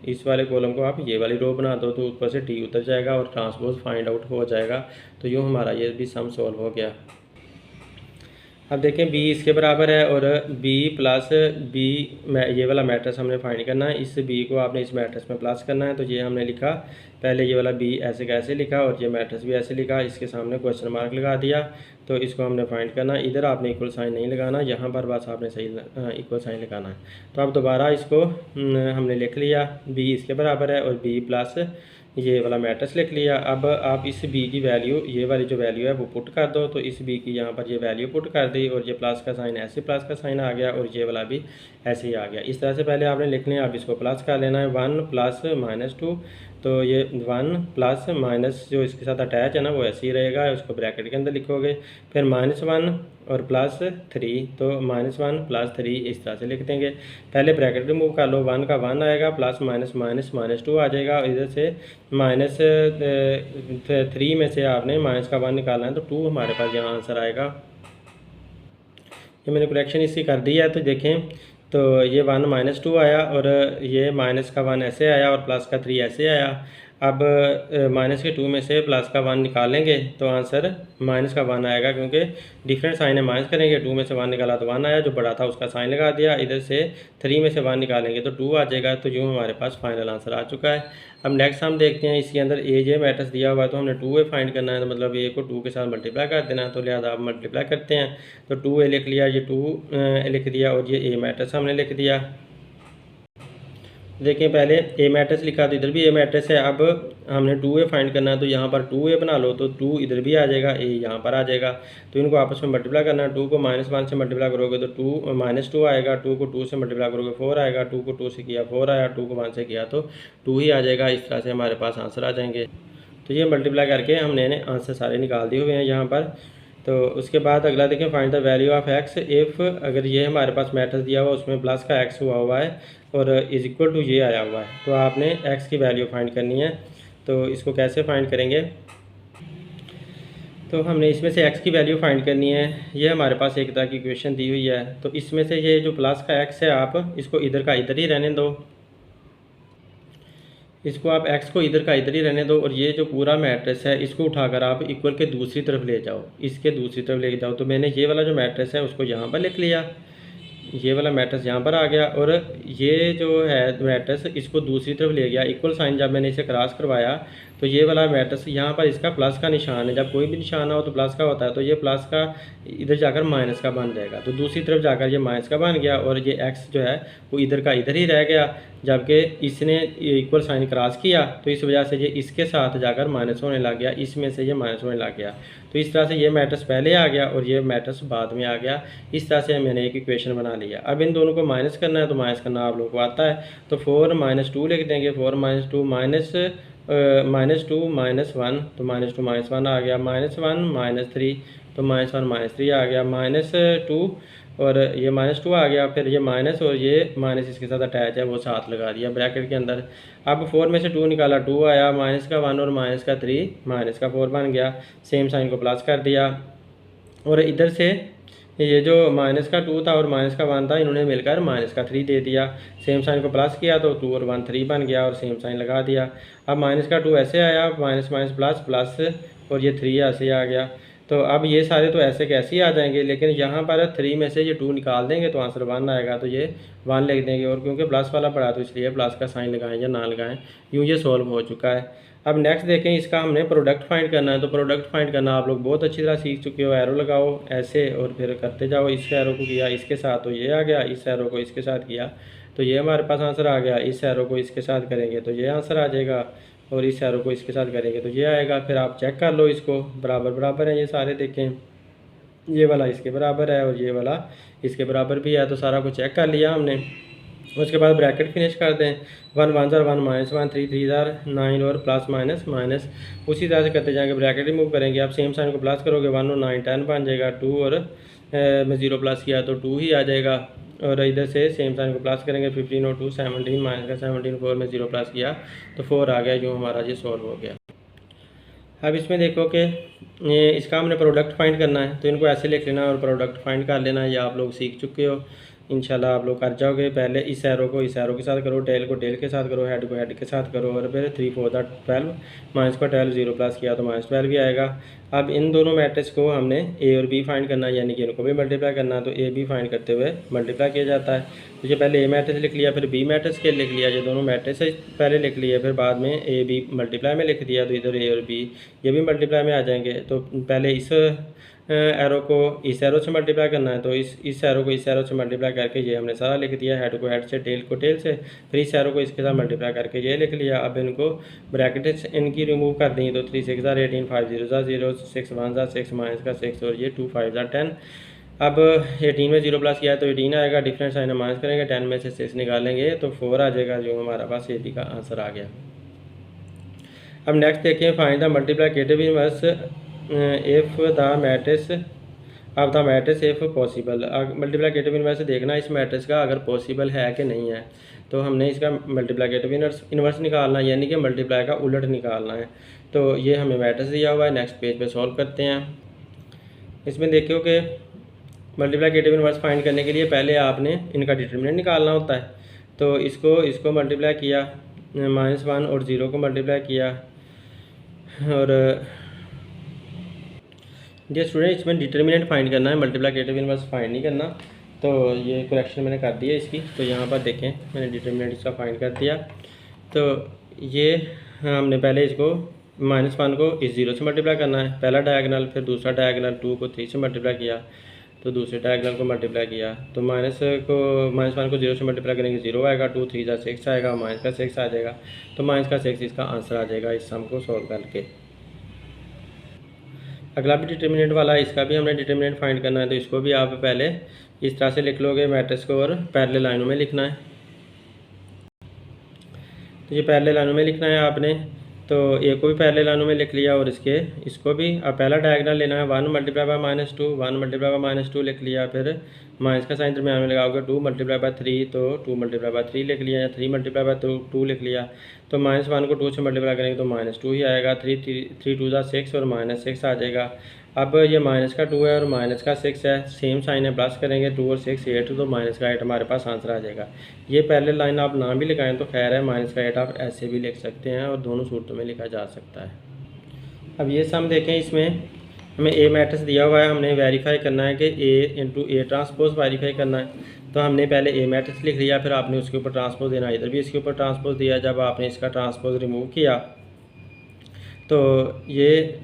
इस वाले कॉलम को आप ये वाली रो बना दो, तो ऊपर से टी उतर जाएगा और ट्रांसपोज फाइंड आउट हो जाएगा। तो यूँ हमारा ये भी सम सॉल्व हो गया। अब देखें बी इसके बराबर है और बी प्लस बी ये वाला मैट्रिक्स हमने फाइंड करना है। इस बी को आपने इस मैट्रिक्स में प्लस करना है। तो ये हमने लिखा, पहले ये वाला बी ऐसे कैसे लिखा और ये मैट्रिक्स भी ऐसे लिखा, इसके सामने क्वेश्चन मार्क लगा दिया। तो इसको हमने फाइंड करना है। इधर आपने इक्वल साइन नहीं लगाना, यहाँ पर बस आपने सही इक्वल साइन लगाना है। तो अब दोबारा इसको हमने लिख लिया, बी इसके बराबर है और बी प्लस ये वाला मैट्रिक्स लिख लिया। अब आप इस बी की वैल्यू, ये वाली जो वैल्यू है वो पुट कर दो। तो इस बी की यहाँ पर ये वैल्यू पुट कर दी और ये प्लस का साइन ऐसे प्लस का साइन आ गया और ये वाला भी ऐसे ही आ गया। इस तरह से पहले आपने लिखने हैं, अब इसको प्लस कर लेना है। 1 प्लस -2, तो ये 1 प्लस माइनस जो इसके साथ अटैच है ना वो ऐसे ही रहेगा, उसको ब्रैकेट के अंदर लिखोगे। फिर -1 और +3, तो -1 +3 इस तरह से लिख देंगे। पहले ब्रैकेट रिमूव कर लो, 1 का 1 आएगा, प्लस माइनस माइनस -2 आ जाएगा। इधर से -3 में से आपने माइनस का 1 निकालना है, तो 2 हमारे पास यहाँ आंसर आएगा। ये मैंने करेक्शन इसकी कर दी है। तो देखें, तो ये 1 -2 आया और ये माइनस का 1 ऐसे आया और प्लस का 3 ऐसे आया। अब माइनस के 2 में से प्लस का 1 निकालेंगे तो आंसर माइनस का 1 आएगा, क्योंकि डिफरेंट साइन है, माइनस करेंगे 2 में से 1 निकाला तो 1 आया, जो बड़ा था उसका साइन लगा दिया, इधर से 3 में से 1 निकालेंगे तो 2 आ जाएगा। तो यूँ हमारे पास फाइनल आंसर आ चुका है। अब नेक्स्ट हम देखते हैं, इसके अंदर ए जे मैट्रिक्स दिया हुआ है तो हमने 2a फाइंड करना है, तो मतलब ए को 2 के साथ मल्टीप्लाई कर देना है, तो लिहाजा आप मल्टीप्लाई करते हैं तो 2a लिख लिया, ये 2 लिख दिया और ये ए मैट्रिक्स हमने लिख दिया। देखिए पहले ए मैट्रिक्स लिखा तो इधर भी ए मैट्रिक्स है। अब हमने 2a फाइंड करना है तो यहाँ पर 2a बना लो तो 2 इधर भी आ जाएगा, ए यहाँ पर आ जाएगा, तो इनको आपस में मल्टीप्लाई करना है। 2 को -1 से मल्टीप्लाई करोगे तो 2 आएगा, 2 को 2 से मल्टीप्लाई करोगे 4 आएगा, 2 को 2 से किया 4 आया, 2 को 1 से किया तो 2 ही आ जाएगा। इस तरह से हमारे पास आंसर आ जाएंगे। तो ये मल्टीप्लाई करके हमने आंसर सारे निकाल दिए हुए हैं यहाँ पर। तो उसके बाद अगला देखें, find the value of x if, अगर ये हमारे पास मैट्रिक्स दिया हुआ उसमें प्लस का एक्स हुआ है और इज इक्वल टू ये आया हुआ है, तो आपने एक्स की वैल्यू फाइंड करनी है। तो इसको कैसे फाइंड करेंगे, तो हमने इसमें से x की वैल्यू फाइंड करनी है। ये हमारे पास एक तरह की इक्वेशन दी हुई है, तो इसमें से ये जो प्लस का x है आप इसको इधर का इधर ही रहने दो, इसको आप x को इधर का इधर ही रहने दो और ये जो पूरा मैट्रिक्स है इसको उठाकर आप इक्वल के दूसरी तरफ ले जाओ, इसके दूसरी तरफ ले जाओ। तो मैंने ये वाला जो मैट्रिक्स है उसको यहाँ पर लिख लिया, ये वाला मैट्रिक्स यहाँ पर आ गया और ये जो है मैट्रिक्स इसको दूसरी तरफ ले गया। इक्वल साइन जब मैंने इसे क्रॉस करवाया तो ये वाला मैट्रिक्स यहाँ पर इसका प्लस का निशान है, जब कोई भी निशान हो तो प्लस का होता है, तो ये प्लस का इधर जाकर माइनस का बन जाएगा, तो दूसरी तरफ जाकर ये माइनस का बन गया और ये एक्स जो है वो इधर का इधर ही रह गया। जबकि इसने इक्वल साइन क्रॉस किया तो इस वजह से ये इसके साथ जाकर माइनस होने लग गया, इसमें से ये माइनस होने लग गया। तो इस तरह से ये मैट्रिक्स पहले आ गया और ये मैट्रिक्स बाद में आ गया। इस तरह से मैंने एक इक्वेशन बना लिया। अब इन दोनों को माइनस करना है, तो माइनस करना आप लोगों को आता है, तो 4 - 2 लिख देंगे। 4 - 2 -2 -1 तो -2 -1 आ गया, -1 -3 तो -1 -3 आ गया, -2 और ये -2 आ गया, फिर ये माइनस और ये माइनस इसके साथ अटैच है वो साथ लगा दिया ब्रैकेट के अंदर। अब 4 में से 2 निकाला, 2 आया, -1 और -3 -4 बन गया। सेम साइन को प्लस कर दिया और इधर से ये जो -2 था और -1 था इन्होंने मिलकर -3 दे दिया। सेम साइन को प्लस किया तो 2 और 1 3 बन गया और सेम साइन लगा दिया। अब -2 ऐसे आया, माइनस माइनस प्लस प्लस और ये 3 ऐसे आ गया। तो अब ये सारे तो ऐसे कैसे ही आ जाएंगे, लेकिन यहाँ पर 3 में से ये 2 निकाल देंगे तो आंसर 1 आएगा, तो ये 1 लिख देंगे और क्योंकि प्लस वाला पड़ा तो इसलिए प्लस का साइन लगाएं या ना लगाएं। यूँ ये सॉल्व हो चुका है। अब नेक्स्ट देखें, इसका हमने प्रोडक्ट फाइंड करना है। तो प्रोडक्ट फाइंड करना आप लोग बहुत अच्छी तरह सीख चुके हो। एरो लगाओ ऐसे और फिर करते जाओ। इस एरो को किया इसके साथ तो ये आ गया, इस एरो को इसके साथ किया तो ये हमारे पास आंसर आ गया। इस एरो को इसके साथ करेंगे तो ये आंसर आ जाएगा और इस एरो को इसके साथ करेंगे तो ये आएगा। फिर आप चेक कर लो, इसको बराबर बराबर है ये सारे, देखें ये वाला इसके बराबर है और ये वाला इसके बराबर भी है, तो सारा कुछ चेक कर लिया हमने। उसके बाद ब्रैकेट फिनिश कर दें। 1 1 1 -1 3 3 9 और प्लस माइनस माइनस उसी तरह से करते जाएंगे। ब्रैकेट रिमूव करेंगे, आप सेम साइन को प्लस करोगे 1 और 9 10 बन जाएगा। 2 और में 0 प्लस किया तो 2 ही आ जाएगा और इधर से सेम साइन को प्लस करेंगे 15 और 2 17 -17 4 में 0 प्लस किया तो 4 आ गया, जो हमारा ये सॉल्व हो गया। अब इसमें देखो कि इसका हमने प्रोडक्ट फाइंड करना है, तो इनको ऐसे लिख लेना और प्रोडक्ट फाइंड कर लेना। ये आप लोग सीख चुके हो, इंशाल्लाह आप लोग कर जाओगे। पहले इस एरो को इस एरो के साथ करो, टेल को टेल के साथ करो, हेड को हेड के साथ करो और फिर 3 4 12 माइनस का 12 0 प्लस किया तो -12 भी आएगा। अब इन दोनों मैट्रिक्स को हमने ए और बी फाइंड करना है, यानी कि इनको भी मल्टीप्लाई करना है। तो ए बी फाइंड करते हुए मल्टीप्लाई किया जाता है। तो ये पहले ए मैट्रिक्स लिख लिया, फिर बी मैट्रिक्स के लिख लिया, ये दोनों मैट्रिक्स पहले लिख लिए, फिर बाद में ए बी मल्टीप्लाई में लिख दिया, तो इधर ए और बी ये भी मल्टीप्लाई में आ जाएंगे। तो पहले इस एरो को इस एरो से मल्टीप्लाई करना है, तो इस एरो को इस एरो से मल्टीप्लाई करके ये हमने सारा लिख दिया। हेड को हेड से, टेल को टेल से, फिर इस एरो को इसके साथ मल्टीप्लाई करके ये लिख लिया। अब इनको ब्रैकेट इनकी रिमूव कर दी, तो 3 6 18 5 0 0 6 1 6 माइनस का 6 और ये 2 5 10। अब 18 में 0 प्लस किया तो 18 आएगा, डिफरेंस साइन माइनस करेंगे, 10 में से 6 निकालेंगे तो 4 आ जाएगा, जो हमारा पास ए बी का आंसर आ गया। अब नेक्स्ट देखें, find the multiplicative inverse if the matrix अब the matrix if possible. Multiplicative inverse देखना इस मैट्रिक्स का अगर पॉसिबल है कि नहीं है, तो हमने इसका मल्टीप्लिकेटिव इनवर्स निकालना है, यानी कि मल्टीप्लाई का उलट निकालना है। तो ये हमें मैट्रिक्स दिया हुआ है, नेक्स्ट पेज पे सॉल्व करते हैं। इसमें देखियो कि मल्टीप्लिकेटिव इनवर्स फाइंड करने के लिए पहले आपने इनका डिटरमिनेंट निकालना होता है। तो इसको मल्टीप्लाई किया -1 और 0 को मल्टीप्लाई किया। और ये स्टूडेंट इसमें डिटर्मिनेंट फाइंड करना है, मल्टीप्लिकेटिव इनवर्स फाइंड नहीं करना। तो ये करेक्शन मैंने कर दिया इसकी। तो यहाँ पर देखें मैंने डिटर्मिनेंट इसका फाइंड कर दिया। तो ये हमने पहले इसको -1 को इस 0 से मल्टीप्लाई करना है, पहला डायगोनल, फिर दूसरा डायगोनल 2 को 3 से मल्टीप्लाई किया, तो दूसरे डायगोनल को मल्टीप्लाई किया। तो -1 को 0 से मल्टीप्लाई करेंगे 0 आएगा, 2 3 जा 6 आएगा, माइनस का 6 आ जाएगा। तो -6 इसका आंसर आ जाएगा इस सम को सॉल्व करके। अगला भी डिटर्मिनेंट वाला है, इसका भी हमने डिटर्मिनेंट फाइंड करना है। तो इसको भी आप पहले इस तरह से लिख लोगे मैट्रिक्स को, और पैरेलल लाइनों में लिखना है। तो ये पैरेलल लाइनों में लिखना है आपने। तो ए को भी पैरेलल लाइनों में लिख लिया, और इसको भी अब पहला डायगोनल लेना है, 1 मल्टीप्लाई बाय -2, 1 मल्टीप्लाई बाय -2 लिख लिया। फिर माइनस का साइन दरमियान में लगाओगे, 2 मल्टीप्लाई बाय 3, तो 2 मल्टीप्लाई बाय 3 लिख लिया, या 3 मल्टीप्लाई बाय 2 लिख लिया। तो -1 को 2 से मल्टीप्लाई करेंगे तो -2 ही आएगा, 3 2 जा 6 और -6 आ जाएगा। अब ये माइनस का 2 है और माइनस का 6 है, सेम साइन है, प्लस करेंगे 2 और 6 8, तो माइनस का 8 हमारे पास आंसर आ जाएगा। ये पैरेलल लाइन आप ना भी लगाएं तो खैर है, माइनस का 8 आप ऐसे भी लिख सकते हैं, और दोनों सूरतों में लिखा जा सकता है। अब ये सम देखें, इसमें हमें ए मैट्रिक्स दिया हुआ है, हमने वेरीफाई करना है कि ए इंटू ए ट्रांसपोज वेरीफाई करना है। तो हमने पहले ए मैट्रिक्स लिख लिया, फिर आपने उसके ऊपर ट्रांसपोज देना, इधर भी इसके ऊपर ट्रांसपोज दिया। जब आपने इसका ट्रांसपोज रिमूव किया तो ये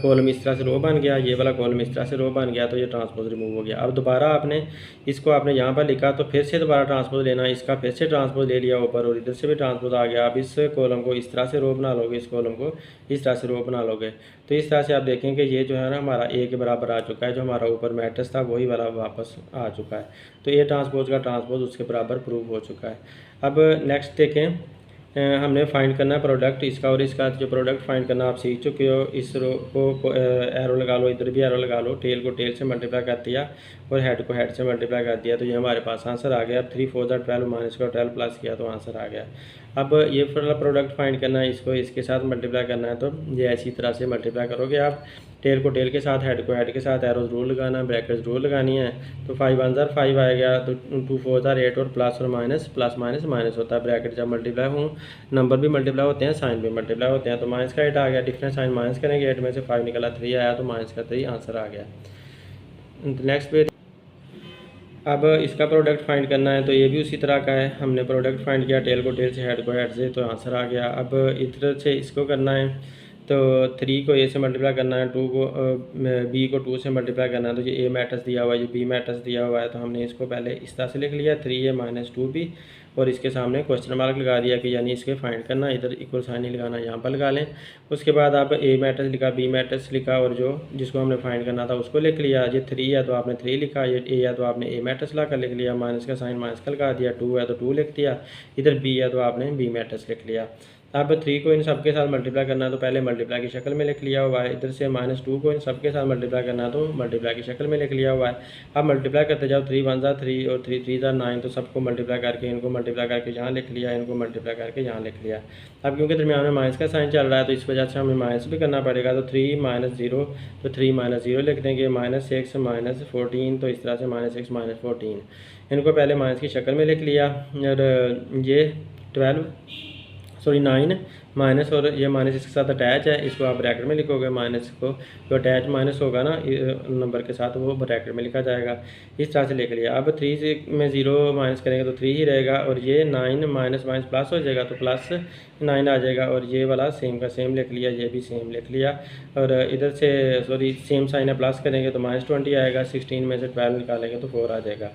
कॉलम इस तरह से रो बन गया, ये वाला कॉलम इस तरह से रो बन गया, तो ये ट्रांसपोज रिमूव हो गया। अब दोबारा आपने इसको आपने यहाँ पर लिखा, तो फिर से दोबारा ट्रांसपोज लेना, इसका फिर से ट्रांसपोज ले लिया ऊपर, और इधर से भी ट्रांसपोज आ गया। अब इस कॉलम को इस तरह से रो बना लोगे, इस कॉलम को इस तरह से रो बना लोगे। तो इस तरह से आप देखेंगे ये जो है ना हमारा ए के बराबर आ चुका है, जो हमारा ऊपर मैट्रिक्स था वही वाला वापस आ चुका है। तो ए ट्रांसपोज का ट्रांसपोज उसके बराबर प्रूव हो चुका है। अब नेक्स्ट देखें, हमने फाइंड करना है प्रोडक्ट इसका और इसका। जो प्रोडक्ट फाइंड करना आप सीख चुके हो, इस रो को एरो लगा लो, इधर भी एरो लगा लो, टेल को टेल से मल्टीप्लाई कर दिया और हेड को हेड से मल्टीप्लाई कर दिया, तो ये हमारे पास आंसर आ गया। अब 3 4 12 माइनस का 12 प्लस किया तो आंसर आ गया। अब ये वाला प्रोडक्ट फाइंड करना है, इसको इसके साथ मल्टीप्लाई करना है। तो ये ऐसी तरह से मल्टीप्लाई करोगे आप, टेल को टेल के साथ, हेड को हेड के साथ, एरो जरूर लगाना, ब्रैकेट जरूर लगानी है। तो 5 1 जार 5 आएगा, तो 2 4 जार 8, और प्लस और माइनस, प्लस माइनस माइनस होता है। ब्रैकेट जब मल्टीप्लाई हो, नंबर भी मल्टीप्लाई होते हैं, साइन भी मल्टीप्लाई होते हैं। तो माइनस का 8 आ गया, डिफरेंस साइन माइनस करेंगे, 8 में से 5 निकला 3 आया, तो माइनस का 3 आंसर आ गया। नेक्स्ट पे अब इसका प्रोडक्ट फाइंड करना है। तो ये भी उसी तरह का है, हमने प्रोडक्ट फाइंड किया, टेल को टेल से, हेड को हेड से, तो आंसर आ गया। अब इधर से इसको करना है, तो 3 को ए से मल्टीप्लाई करना है, 2 को बी को 2 से मल्टीप्लाई करना है। तो ये ए मैट्रिक्स दिया हुआ है, ये बी मैट्रिक्स दिया हुआ है, तो हमने इसको पहले इस तरह से लिख लिया, 3a माइनस 2b, और इसके सामने क्वेश्चन मार्क लगा दिया कि यानी इसके फाइंड करना, इधर इक्वल साइन नहीं लगाना, यहाँ पर लगा लें। उसके बाद आप ए मैट्रिक्स लिखा, बी मैट्रिक्स लिखा, और जो जिसको हमने फाइंड करना था उसको लिख लिया। ये 3 है तो आपने 3 लिखा, ये ए है तो आपने ए मैट्रिक्स ला कर लिख लिया, माइनस का साइन माइनस का लगा दिया, 2 है तो 2 लिख दिया, इधर बी है तो आपने बी मैट्रिक्स लिख लिया। अब 3 को इन सब के साथ मल्टीप्लाई करना है, तो पहले मल्टीप्लाई की शक्ल में लिख लिया हुआ है। इधर से -2 को इन सब के साथ मल्टीप्लाई करना है, तो मल्टीप्लाई की शक्ल में लिख लिया हुआ है। अब मल्टीप्लाई करते जाओ, 3 1 जार 3 और 3 3 जार 9, तो सबको मल्टीप्लाई करके, इनको मल्टीप्लाई करके यहाँ लिख लिया, इनको मल्टीप्लाई करके यहाँ लिख लिया। अब क्योंकि दरमियान में माइनस का साइन चल रहा है, तो इस वजह से हमें माइनस भी करना पड़ेगा। तो 3 -0, तो 3 -0 लिख देंगे, -6 -14, तो इस तरह से -6 -14, इनको पहले माइनस की शक्ल में लिख लिया। और ये 9 माइनस, और ये माइनस इसके साथ अटैच है, इसको आप ब्रैकेट में लिखोगे, माइनस को जो अटैच माइनस होगा ना नंबर के साथ, वो ब्रैकेट में लिखा जाएगा। इस तरह से लिख लिया। अब 3 में 0 माइनस करेंगे तो 3 ही रहेगा, और ये 9 माइनस माइनस प्लस हो जाएगा, तो +9 आ जाएगा, और ये वाला सेम का सेम लिख लिया, ये भी सेम लिख लिया। और इधर से सेम साइन है, प्लस करेंगे तो -20 आएगा, 16 में से 12 निकालेंगे तो 4 आ जाएगा।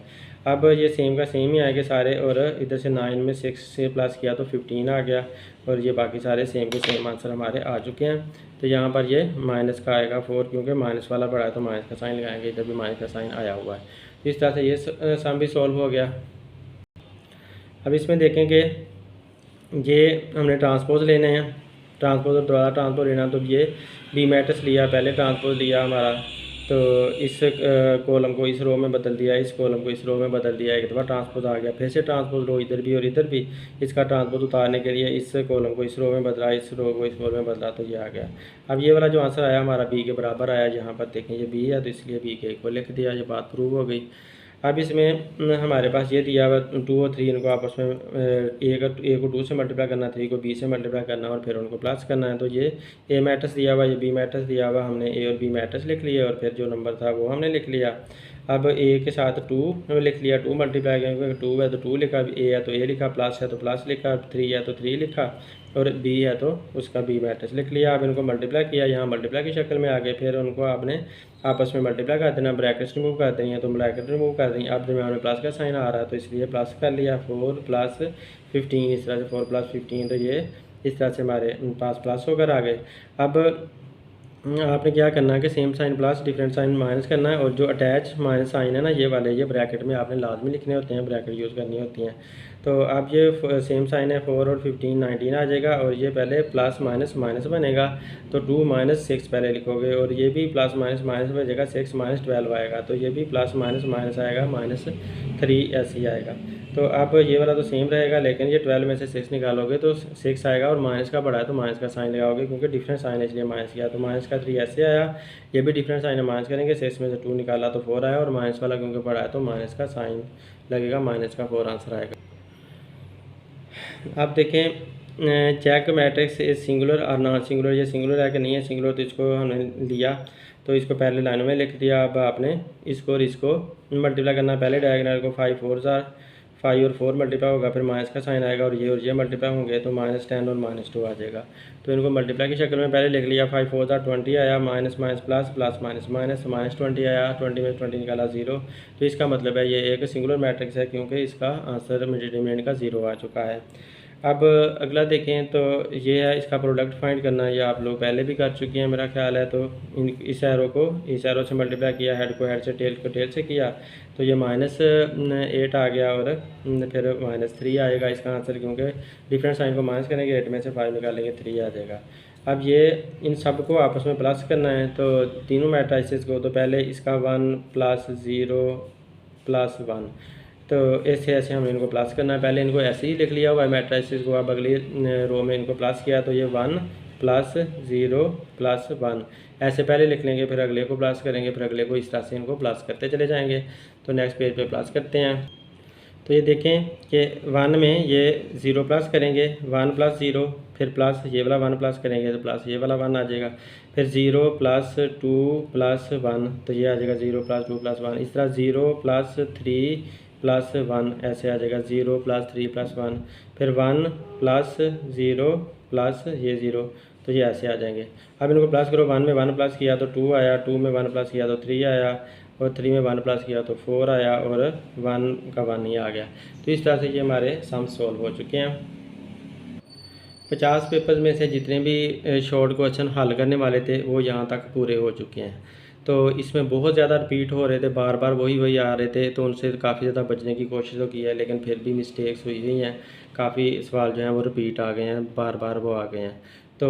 अब ये सेम का सेम ही आएंगे सारे, और इधर से 9 में 6 से प्लस किया तो 15 आ गया, और ये बाकी सारे सेम के सेम आंसर हमारे आ चुके हैं। तो यहाँ पर ये माइनस का आएगा 4, क्योंकि माइनस वाला बड़ा है तो माइनस का साइन लगाएंगे, इधर भी माइनस का साइन आया हुआ है। तो इस तरह से ये सम भी सॉल्व हो गया। अब इसमें देखें कि ये हमने ट्रांसपोज लेने हैं, ट्रांसपोज और दोबारा ट्रांसपोज लेना। तो ये बी मैट्रिक्स लिया, पहले ट्रांसपोज लिया हमारा, तो इस कॉलम को इस रो में बदल दिया, इस कॉलम को इस रो में बदल दिया, एक दफ़ा ट्रांसपोज आ गया, फिर से ट्रांसपोज रो इधर भी और इधर भी, इसका ट्रांसपोज उतारने के लिए इस कॉलम को इस रो में बदला, इस रो को इस रो में बदला, तो ये आ गया। अब ये वाला जो आंसर आया हमारा बी के बराबर आया, यहाँ पर देखें ये बी है तो इसलिए बी के इक्वल लिख दिया, ये बात प्रूव हो गई। अब इसमें हमारे पास ये दिया हुआ 2 और 3 इनको आपस में ए को 2 से मल्टीप्लाई करना, 3 को बी से मल्टीप्लाई करना और फिर उनको प्लस करना है। तो ये ए मैट्रिक्स दिया हुआ, ये बी मैट्रिक्स दिया हुआ, हमने ए और बी मैट्रिक्स लिख लिया और फिर जो नंबर था वो हमने लिख लिया। अब ए के साथ 2 लिख लिया, 2 मल्टीप्लाई करेंगे, 2 है तो 2 लिखा, ए है तो ए लिखा, प्लस है तो प्लस लिखा, 3 है तो 3 लिखा और बी है तो उसका बी मैट्रिक्स लिख लिया। अब इनको मल्टीप्लाई किया, यहाँ मल्टीप्लाई की शक्ल में आ गए, फिर उनको आपने आपस में मल्टीप्लाई कर देना, ब्रैकेट्स रिमूव कर देंगे तो ब्रैकेट रिमूव कर देंगे। अब दरम्यान में प्लस का साइन आ रहा है तो इसलिए प्लस कर लिया, 4 + 15, इस तरह से 4 + 15, तो ये इस तरह से हमारे पास प्लस होकर आ गए। अब आपने क्या करना है कि same sign plus different sign minus करना है और जो अटैच माइनस साइन है ना ये वाले, ये ब्रैकेट में आपने लाजमी लिखने होते हैं, ब्रैकेट यूज़ करनी होती हैं। तो अब ये सेम साइन है, 4 और 15 19 आ जाएगा और ये पहले प्लस माइनस माइनस बनेगा तो 2 - 6 पहले लिखोगे और ये भी प्लस माइनस माइनस बनेगा, 6 - 12 आएगा तो ये भी प्लस माइनस माइनस आएगा, -3 ऐसे ही आएगा। तो अब ये वाला तो सेम रहेगा लेकिन ये 12 में से 6 निकालोगे तो 6 आएगा और माइनस का बड़ा है तो माइनस का साइन लगाओगे क्योंकि डिफरेंट साइन है इसलिए माइनस किया, तो माइनस का 3 ऐसे आया। ये भी डिफरेंट साइन है, माइनस करेंगे, 6 में से 2 निकाला तो 4 आया और माइनस वाला क्योंकि बड़ा है तो माइनस का साइन लगेगा, माइनस का 4 आंसर आएगा। अब देखें चेक मैट्रिक्स इज सिंगुलर और नॉन सिंगुलर, ये सिंगुलर है कि नहीं है, सिंगुलर तो इसको हमने लिया तो इसको पहले लाइन में लिख दिया। अब आपने इसको और इसको मल्टीप्लाई करना, पहले डायगोनल को 5 4 5 और 4 मल्टीप्लाई होगा, फिर माइनस का साइन आएगा और ये मल्टीप्लाई होंगे तो -10 और -2 आ जाएगा। तो इनको मल्टीप्लाई की शक्ल में पहले लिख लिया, 5 4 20 आया, minus minus plus plus minus minus -20 आया, 20 में 20 निकाला 0। तो इसका मतलब है ये एक सिंगुलर मैट्रिक्स है क्योंकि इसका आंसर डिटरमिनेंट का 0 आ चुका है। अब अगला देखें तो ये है इसका प्रोडक्ट फाइंड करना, ये आप लोग पहले भी कर चुके हैं मेरा ख्याल है। तो इस एरो से मल्टीप्लाई किया, हेड को हेड से, टेल को टेल से किया तो ये -8 आ गया और फिर -3 आएगा इसका आंसर क्योंकि डिफरेंट साइन को माइनस करेंगे, 8 में से 5 निकालेंगे 3 आ जाएगा। अब ये इन सब को आपस में प्लस करना है तो तीनों मैट्रिसेस को, तो पहले इसका 1 + 0 + 1 तो ऐसे ऐसे हमने इनको प्लस करना है। पहले इनको ऐसे ही लिख लिया हुआ है मैट्रिसेस को, अब अगली रो में इनको प्लस किया तो ये 1 + 0 + 1 ऐसे पहले लिख लेंगे, फिर अगले को प्लस करेंगे, फिर अगले को, इस तरह से इनको प्लस करते चले जाएंगे। तो नेक्स्ट पेज पे प्लस करते हैं तो ये देखें कि 1 में ये 0 प्लस करेंगे, 1 + 0, फिर प्लस ये वाला 1 प्लस करेंगे तो प्लस ये वाला 1 आ जाएगा, फिर 0 + 2 + 1 तो ये आ जाएगा 0 + 2 + 1। इस तरह 0 + 3 + 1 ऐसे आ जाएगा, 0 + 3 + 1, फिर 1 + 0 + ये 0 तो ये ऐसे आ जाएंगे। अब इनको प्लस करो, 1 में 1 प्लस किया तो 2 आया, 2 में 1 प्लस किया तो 3 आया और 3 में 1 प्लस किया तो 4 आया और 1 का 1 ही आ गया। तो इस तरह से ये हमारे सम सॉल्व हो चुके हैं। 50 पेपर्स में से जितने भी शॉर्ट क्वेश्चन हल करने वाले थे वो यहाँ तक पूरे हो चुके हैं। तो इसमें बहुत ज़्यादा रिपीट हो रहे थे, बार बार वही आ रहे थे, तो उनसे काफ़ी ज़्यादा बचने की कोशिश तो की है लेकिन फिर भी मिस्टेक्स हुई हैं, काफ़ी सवाल जो हैं वो रिपीट आ गए हैं, बार बार वो आ गए हैं। तो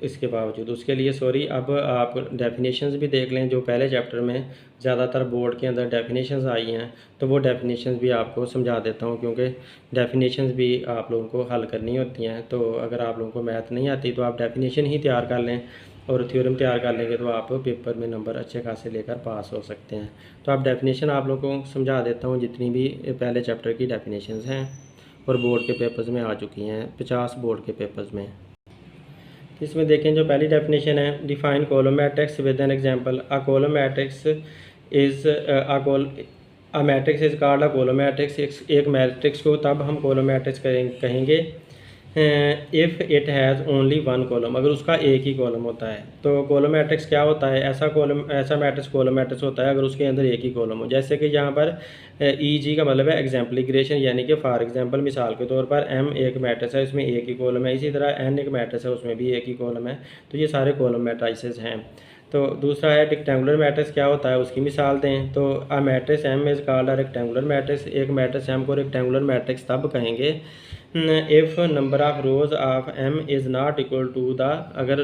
इसके बावजूद उसके लिए सॉरी। अब आप डेफिनेशंस भी देख लें, जो पहले चैप्टर में ज़्यादातर बोर्ड के अंदर डेफिनेशंस आई हैं तो वो डेफिनेशंस भी आपको समझा देता हूँ क्योंकि डेफिनेशंस भी आप लोगों को हल करनी होती हैं। तो अगर आप लोगों को मैथ नहीं आती तो आप डेफिनेशन ही तैयार कर लें और थ्योरम तैयार कर लेंगे तो आप पेपर में नंबर अच्छे खासे लेकर पास हो सकते हैं। तो आप डेफिनेशन आप लोगों को समझा देता हूँ, जितनी भी पहले चैप्टर की डेफिनेशंस हैं और बोर्ड के पेपर्स में आ चुकी हैं, 50 बोर्ड के पेपर्स में। इसमें देखें जो पहली डेफिनेशन है, define column matrix with an example. A column matrix is a matrix is called a column matrix. एक मैट्रिक्स को तब हम कॉलम मैट्रिक्स कहेंगे if it has only 1 column, अगर उसका एक ही कॉलम होता है। तो कॉलम मैट्रिक्स क्या होता है, ऐसा मैट्रिक्स कॉलम मैट्रिक्स होता है अगर उसके अंदर एक ही कॉलम हो। जैसे कि यहाँ पर ई.जी. का मतलब है एग्जाम्पलिफिकेशन, यानी कि फॉर एग्जांपल मिसाल के तौर पर M एक मैट्रिक्स है, उसमें एक ही कॉलम है, इसी तरह N एक मैट्रिक्स है, उसमें भी एक ही कॉलम है। तो ये सारे कॉलम मैट्रिसेस हैं। तो दूसरा है रेक्टेंगुलर मैट्रिक्स, क्या होता है उसकी मिसाल दें। तो a matrix M is called a rectangular matrix. एक मैट्रिक्स M को रेक्टेंगुलर मैट्रिक्स तब कहेंगे if number of rows of M is not equal to the, अगर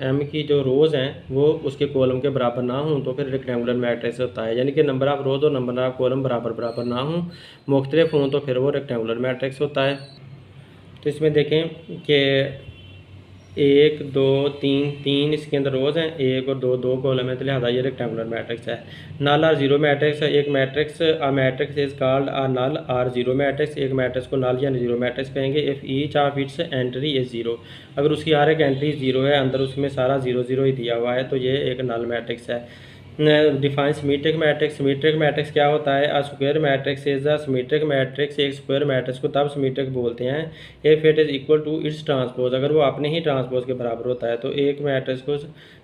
M की जो रोज़ हैं वो उसके कॉलम के बराबर ना हों तो फिर रेक्टेंगुलर मैट्रिक्स होता है। यानी कि नंबर ऑफ़ रोज़ और नंबर ऑफ़ कॉलम बराबर ना हों, मुख्तलिफ हों तो फिर वो रेक्टेंगुलर मैट्रिक्स होता है। तो इसमें देखें कि 1 2 3 3 इसके अंदर रोज़ हैं, 1 और 2 2 कॉलम है, तो लिहाजा ये रेक्टेंगुलर मैट्रिक्स है। नल और जीरो मैट्रिक्स है। एक matrix a matrix is called a null और जीरो मैट्रिक्स। एक मैट्रिक्स को नल या जीरो मैट्रिक्स कहेंगे if each of its entry is zero. अगर उसकी हर एक एंट्री जीरो है, अंदर उसमें सारा जीरो जीरो ही दिया हुआ है, तो ये एक नल मैट्रिक्स है। Define symmetric matrix. Symmetric matrix क्या होता है? A square matrix is a symmetric matrix. एक स्क्वायर मैट्रिक्स को तब सिमेट्रिक बोलते हैं if it is equal to its transpose, अगर वो अपने ही ट्रांसपोज के बराबर होता है। तो एक मैट्रिक्स को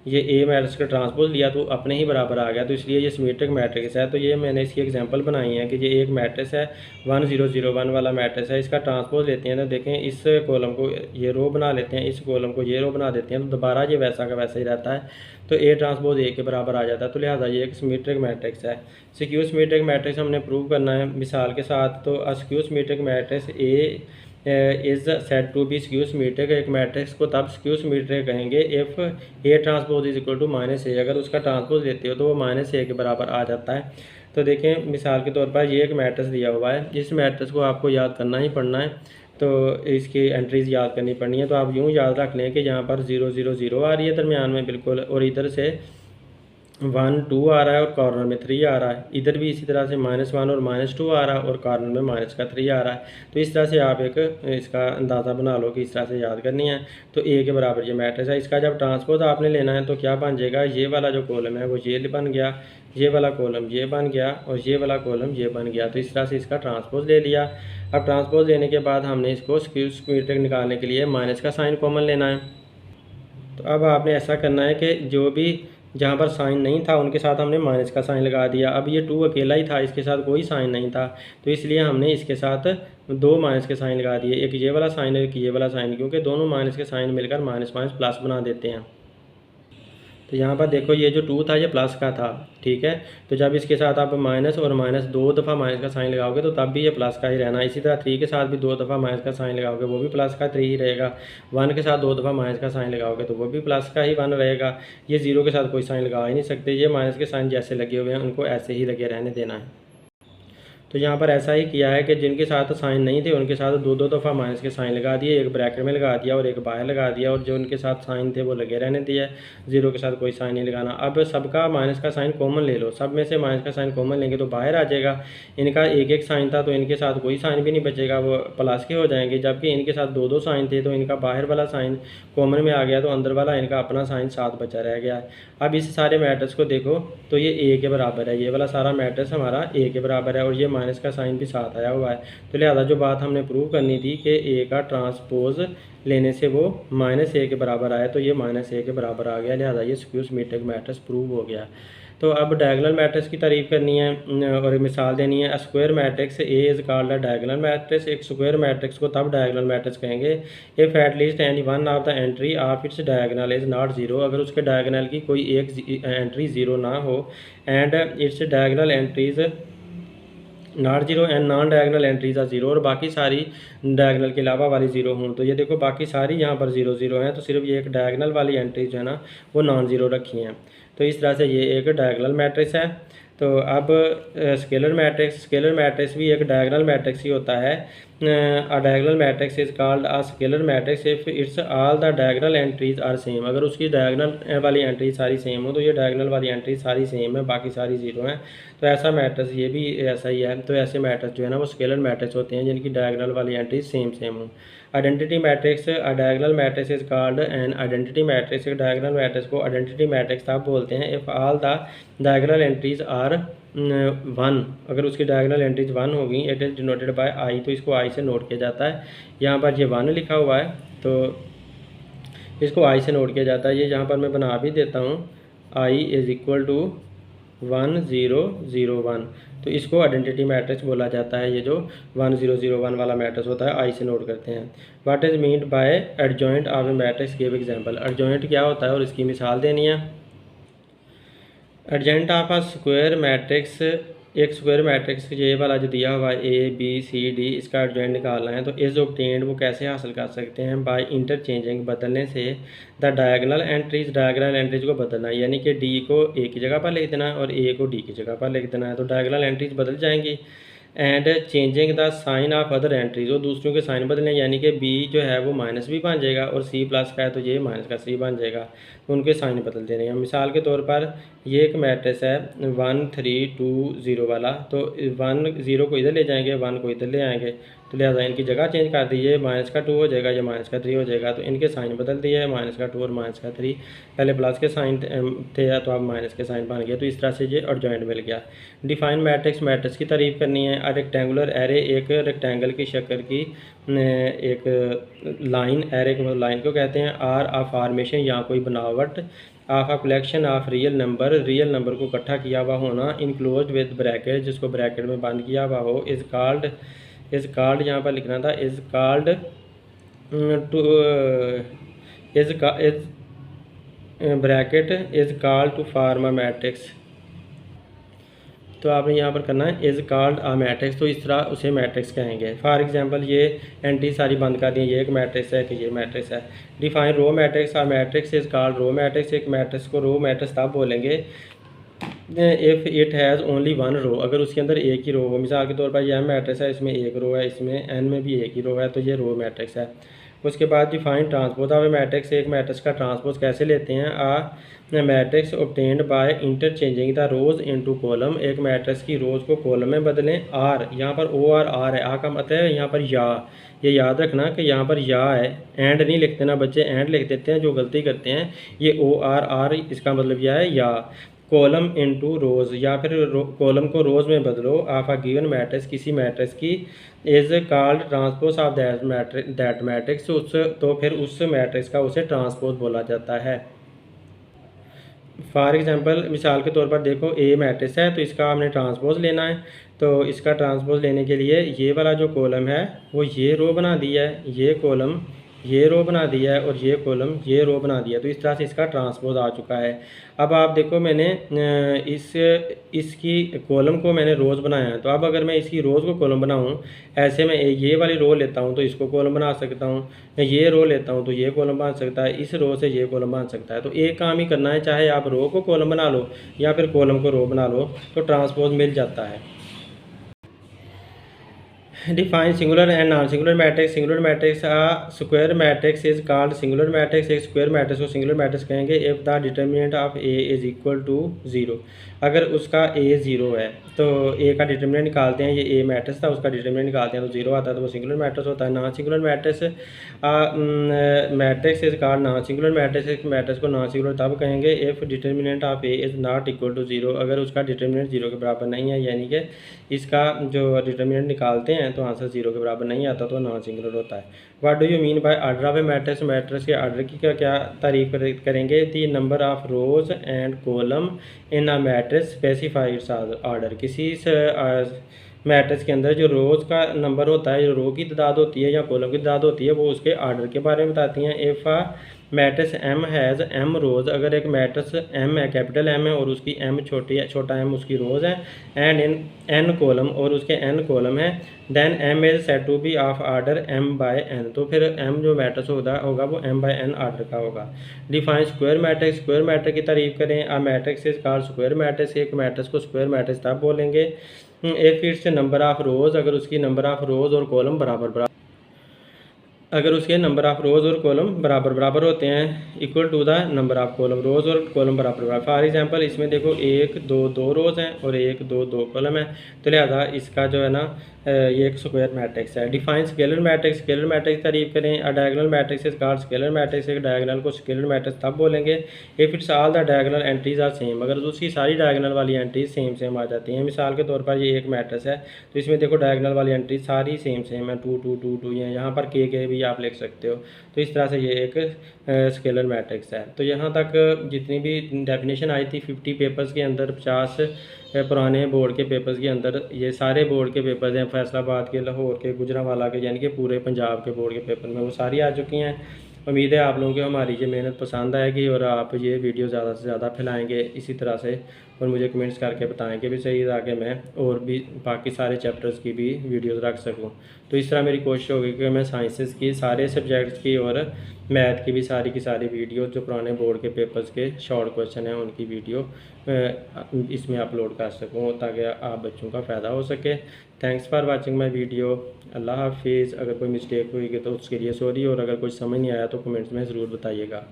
ये ए मैट्रिक्स का ट्रांसपोज लिया तो अपने ही बराबर आ गया, तो इसलिए ये सिमेट्रिक मैट्रिक्स है। तो ये मैंने इसकी एग्जांपल बनाई है कि ये एक मैट्रिक्स है 1 0 0 1 वाला मैट्रिक्स है, इसका ट्रांसपोज लेते हैं तो देखें इस कॉलम को ये रो बना लेते हैं, इस कॉलम को ये रो बना देते हैं, तो दोबारा ये वैसा का वैसा ही रहता है, तो ए ट्रांसपोज ए के बराबर आ जाता है। तो लिहाजा ये एक सिमेट्रिक मैट्रिक्स है। स्क्यू सिमेट्रिक मैट्रिक्स हमने प्रूव करना है मिसाल के साथ। तो skew symmetric matrix A is said to be skew symmetric. एक मैट्रिक्स को तब स्क्यू सिमेट्रिक कहेंगे if A transpose is equal to -a, अगर उसका ट्रांसपोज लेते हो तो वो -a के बराबर आ जाता है। तो देखें मिसाल के तौर पर ये एक मैट्रिक्स दिया हुआ है, इस मैट्रिक्स को आपको याद करना ही पड़ना है, तो इसकी एंट्रीज याद करनी पड़नी है। तो आप यूँ याद रख लें कि यहाँ पर 0 0 0 आ रही है दरमियान में बिल्कुल, और इधर से 1 2 आ रहा है और कॉर्नर में 3 आ रहा है, इधर भी इसी तरह से -1 और -2 आ रहा है और कॉर्नर में -3 आ रहा है। तो इस तरह से आप एक इसका अंदाज़ा बना लो कि इस तरह से याद करनी है। तो ए के बराबर ये मैट्रिक्स है, इसका जब ट्रांसपोज आपने लेना है तो क्या बन जाएगा, ये वाला जो कॉलम है वो ये बन गया, ये वाला कॉलम ये बन गया और ये वाला कॉलम ये बन गया। तो इस तरह से इसका ट्रांसपोज ले लिया। अब ट्रांसपोज लेने के बाद हमने इसको स्क्यू सिमेट्रिक निकालने के लिए माइनस का साइन कॉमन लेना है। तो अब आपने ऐसा करना है कि जो भी जहाँ पर साइन नहीं था उनके साथ हमने माइनस का साइन लगा दिया। अब ये 2 अकेला ही था, इसके साथ कोई साइन नहीं था, तो इसलिए हमने इसके साथ 2 माइनस के साइन लगा दिए, एक ये वाला साइन एक ये वाला साइन, क्योंकि दोनों माइनस के साइन मिलकर माइनस माइनस प्लस बना देते हैं। तो यहाँ पर देखो ये जो 2 था ये प्लस का था, ठीक है। तो जब इसके साथ आप माइनस और माइनस 2 दफ़ा माइनस का साइन लगाओगे तो तब भी ये प्लस का ही रहना। इसी तरह 3 के साथ भी 2 दफ़ा माइनस का साइन लगाओगे वो भी प्लस का 3 ही रहेगा। 1 के साथ 2 दफ़ा माइनस का साइन लगाओगे तो वो भी प्लस का ही 1 रहेगा। ये 0 के साथ कोई साइन लगा ही नहीं सकते, ये माइनस के साइन जैसे लगे हुए हैं उनको ऐसे ही लगे रहने देना है। तो यहाँ पर ऐसा ही किया है कि जिनके साथ साइन नहीं थे उनके साथ 2 दफ़ा माइनस के साइन लगा दिए, एक ब्रैकेट में लगा दिया और एक बाहर लगा दिया, और जो उनके साथ साइन थे वो लगे रहने दिया, 0 के साथ कोई साइन नहीं लगाना। अब सबका माइनस का साइन कॉमन ले लो, सब में से माइनस का साइन कॉमन लेंगे तो बाहर आ जाएगा। इनका एक एक साइन था तो इनके साथ कोई साइन भी नहीं बचेगा, वो प्लस के हो जाएंगे, जबकि इनके साथ 2 2 साइन थे तो इनका बाहर वाला साइन कॉमन में आ गया, तो अंदर वाला इनका अपना साइन साथ बचा रह गया। अब इस सारे मैट्रिक्स को देखो तो ये ए के बराबर है, ये वाला सारा मैट्रिक्स हमारा ए के बराबर है और ये माइनस का साइन भी साथ आया हुआ है। तो लिहाजा जो बात हमने प्रूव करनी थी कि ए का ट्रांसपोज लेने से वो -a के बराबर आया, तो ये -a के बराबर आ गया, लिहाजा ये स्क्यू सिमेट्रिक मैट्रिक्स प्रूव हो गया। तो अब डायगोनल मैट्रिक्स की तारीफ करनी है और मिसाल देनी है। Square matrix A is called a diagonal matrix. एक स्क्वायर मैट्रिक्स को तब डायगोनल मैट्रिक्स कहेंगे if at least any one of the entry of its diagonal is not zero, अगर उसके डायगोनल की कोई एक एंट्री ज़ीरो ना हो, and its diagonal entries not zero and non diagonal entries are zero, और बाकी सारी डायगोनल के अलावा वाली ज़ीरो हों। तो ये देखो बाकी सारी यहाँ पर 0 0 हैं, तो सिर्फ ये एक डायगोनल वाली एंट्री जो है ना वो नॉन ज़ीरो रखी हैं। तो इस तरह से ये एक डायगोनल मैट्रिक्स है। तो अब स्केलर मैट्रिक्स भी एक डायगोनल मैट्रिक्स ही होता है। A diagonal matrix is called a scalar matrix if its all the diagonal entries are same, अगर उसकी डायगोनल वाली एंट्री सारी सेम हो तो ये डायगोनल वाली एंट्री सारी सेम है, बाकी सारी ज़ीरो हैं। तो ऐसा मैट्रिक्स ये भी ऐसा ही है। तो ऐसे मैट्रिक्स जो है ना वो स्केलर मैट्रिक्स होते हैं जिनकी डायगोनल वाली एंट्री सेम हो। Identity matrix a diagonal matrix is called an identity matrix. Diagonal matrix को आइडेंटिटी मैट्रिक्स तब बोलते हैं if all the diagonal entries are 1, अगर उसकी डायगोनल एंट्रीज 1 होगी, it is denoted by I, तो इसको आई से नोट किया जाता है। यहाँ पर ये 1 लिखा हुआ है तो इसको आई से नोट किया जाता है। ये यहाँ पर मैं बना भी देता हूँ, आई इज़ इक्वल टू 1 0 0 1, तो इसको आइडेंटिटी मैट्रिक्स बोला जाता है। ये जो 1 0 0 1 वाला मैट्रिक्स होता है आई से नोट करते हैं। What is meant by adjoint of a matrix, give example. Adjoint क्या होता है और इसकी मिसाल देनी है। Adjoint of a square matrix, एक स्क्वायर मैट्रिक्स ये वाला जो दिया हुआ है ए बी सी डी, इसका एडजॉइंट निकालना है। तो इज ऑब्टेन्ड वो कैसे हासिल कर सकते हैं, बाय इंटरचेंजिंग, बदलने से, द डायगोनल एंट्रीज को बदलना है, यानी कि डी को ए की जगह पर लिख देना है और ए को डी की जगह पर लिख देना है, तो डायगोनल एंट्रीज बदल जाएंगी। And changing the sign of other entries, और दूसरों के साइन बदलें, यानी कि बी जो है वो माइनस बी बन जाएगा और सी प्लस का है तो ये माइनस का सी बन जाएगा, तो उनके साइन बदल देने हैं। मिसाल के तौर पर ये एक मैट्रिक्स है 1 3 2 0 वाला, तो 1 0 को इधर ले जाएंगे, 1 को इधर ले आएंगे, तो लिहाजा इनकी जगह चेंज कर दी, ये माइनस का 2 हो जाएगा, ये माइनस का 3 हो जाएगा, तो इनके साइन बदल दिए है, माइनस का 2 और माइनस का 3, पहले प्लस के साइन थे तो अब माइनस के साइन बन गए, तो इस तरह से ये एडजॉइंट मिल गया। डिफाइन मैट्रिक्स, मैट्रिक्स की तारीफ करनी है। रेक्टेंगुलर एरे, एक रेक्टेंगल की शक्ल की एक लाइन, एरे को लाइन को कहते हैं। आर आ फॉर्मेशन, या कोई बनावट। Of a collection of real number, real number को इकट्ठा किया हुआ होना। इनक्लोज विद ब्रैकेट, जिसको ब्रैकेट में बंद किया हुआ हो। इज़ कॉल्ड यहाँ पर लिखना था, is called to is bracket is called to form a matrix, तो आपने यहाँ पर करना है इज़ कॉल्ड आ मैट्रिक्स, तो इस तरह उसे मैट्रिक्स कहेंगे। फॉर एग्जांपल ये एंट्री सारी बंद कर दी, ये एक मैट्रिक्स है कि ये मैट्रिक्स है। Define row matrix, a matrix is called row matrix, एक मैट्रिक्स को रो मैट्रिक्स तब बोलेंगे if it has only one row, अगर उसके अंदर एक ही रो हो। मिसाल के तौर पर यह मैट्रिक्स है, इसमें एक रो है, इसमें एन में भी एक ही रो है, तो ये रो मैट्रिक्स है। उसके बाद define transpose of a matrix, एक मैट्रिक्स का ट्रांसपोज कैसे लेते हैं। A matrix obtained by interchanging the rows into column, एक मैट्रिक्स की रोज को कॉलम में बदलें। आर, यहाँ पर ओ आर है, आ का मतलब है यहाँ पर या, ये याद रखना कि यहाँ पर या है, एंड नहीं लिखते ना बच्चे, एंड लिख देते हैं, जो गलती करते हैं। ये ओ आर इसका मतलब यह है या। कॉलम इनटू रोज, या फिर कॉलम को रोज में बदलो। ऑफ अ गिवन मैट्रिक्स, किसी मैट्रिक्स की। Is called transpose of that matrix, उस तो फिर उस मैट्रिक्स का उसे ट्रांसपोज बोला जाता है। फॉर एग्जांपल मिसाल के तौर पर देखो ए मैट्रिक्स है, तो इसका हमने ट्रांसपोज लेना है, तो इसका ट्रांसपोज लेने के लिए ये वाला जो कॉलम है वो ये रो बना दिया है, ये कॉलम ये रो बना दिया है, और ये कॉलम ये रो बना दिया है, तो इस तरह से इसका ट्रांसपोज आ चुका है। अब आप देखो मैंने इसकी कॉलम को मैंने रोज़ बनाया है, तो अब अगर मैं इसकी रोज़ को कॉलम बनाऊं, ऐसे मैं ये वाली रो लेता हूं तो इसको कॉलम बना सकता हूं, मैं ये रो लेता हूं तो ये कॉलम बन सकता है, इस रो से ये कॉलम बन सकता है। तो एक काम ही करना है, चाहे आप रो को कॉलम बना लो या फिर कॉलम को रो बना लो, तो ट्रांसपोज मिल जाता है। Define singular and non singular matrix, singular matrix square matrix is called singular matrix, एक स्क्वायर मैट्रिक्स को सिंगुलर मैट्रिक्स कहेंगे। If the determinant of A is equal to 0, अगर उसका ए 0 है, तो ए का डिटर्मिनेंट निकालते हैं, ये ए मैट्रिक्स था, उसका डिटर्मिनेंट निकालते हैं तो 0 आता है, तो वो सिंगुलर मैट्रिक्स होता है। Non singular matrix matrix is called non singular matrix, एक मैट्रिक्स को नॉन सिंगुलर तब कहेंगे if determinant of A is not equal to 0, अगर उसका डिटर्मिनेंट 0 के बराबर नहीं है, यानी कि इसका जो डिटर्मिनेंट निकालते हैं तो आंसर 0 के बराबर नहीं आता, तो नॉन सिंगुलर होता है। What do you mean by order of a matrix, matrix के ऑर्डर की क्या तारीफ करेंगे। The number of rows and column in a matrix specifies order, किसी मैट्रिक्स के अंदर जो रोज़ का नंबर होता है, जो रो की तादाद होती है या कॉलम की तादाद होती है, वो उसके ऑर्डर के बारे में बताती हैं। If a matrix M has M rows, अगर एक मैट्रिक्स एम है, कैपिटल एम है, और उसकी एम छोटी है, छोटा एम उसकी रोज़ है, एंड इन एन कॉलम, और उसके एन कॉलम है, then M is said to be of order M by N, तो फिर एम जो मैट्रिक्स होगा वो एम बाय एन आर्डर का होगा। Define square matrix, square matrix की तारीफ करें। A matrix is called square matrix, एक मैट्रिक्स को स्क्वायर मैट्रिक्स तब बोलेंगे if its number of rows, अगर उसकी नंबर ऑफ रोज़ और कॉलम बराबर अगर उसके नंबर ऑफ रोज़ और कॉलम बराबर होते हैं, equal to the number of column, rows और कॉलम बराबर। फॉर एग्जांपल इसमें देखो 1 2 रोज़ हैं और 1 2 कॉलम है, तो लिहाजा इसका जो है ना ये एक स्क्वायर मैट्रिक्स है। Define scalar matrix, scalar matrix तारीफ करें। A diagonal matrix is called scalar matrix, एक डायगोनल को स्केलर मैट्रिक्स तब बोलेंगे if its all the diagonal entries are same, अगर उसकी सारी डायगोनल वाली एंट्रीज सेम आ जाती हैं। मिसाल के तौर पर ये एक मैट्रिक्स है, तो इसमें देखो डायगोनल वाली एंट्री सारी सेम है, 2 2 2 2 यहाँ पर के भी आप लिख सकते हो, तो इस तरह से ये एक स्केलर मैट्रिक्स है। तो यहाँ तक जितनी भी डेफिनेशन आई थी 50 पेपर्स के अंदर, 50 पुराने बोर्ड के पेपर्स के अंदर, ये सारे बोर्ड के पेपर्स हैं, फैसलाबाद के, लाहौर के, गुजरांवाला के, यानी कि पूरे पंजाब के बोर्ड के पेपर में वो सारी आ चुकी हैं। उम्मीद है आप लोगों को हमारी ये मेहनत पसंद आएगी और आप ये वीडियो ज़्यादा से ज़्यादा फैलाएंगे, इसी तरह से और मुझे कमेंट्स करके बताएं कि भी सही, ताकि मैं और भी बाकी सारे चैप्टर्स की भी वीडियोस रख सकूं। तो इस तरह मेरी कोशिश होगी कि मैं साइंसेस की सारे सब्जेक्ट्स की और मैथ की भी सारी की सारी वीडियो, जो पुराने बोर्ड के पेपर्स के शॉर्ट क्वेश्चन हैं उनकी वीडियो इसमें अपलोड कर सकूं, ताकि आप बच्चों का फ़ायदा हो सके। Thanks for watching my video. अल्लाह हाफिज़। अगर कोई मिस्टेक हुई तो उसके लिए सॉरी, और अगर कुछ समझ नहीं आया तो कमेंट्स में ज़रूर बताइएगा।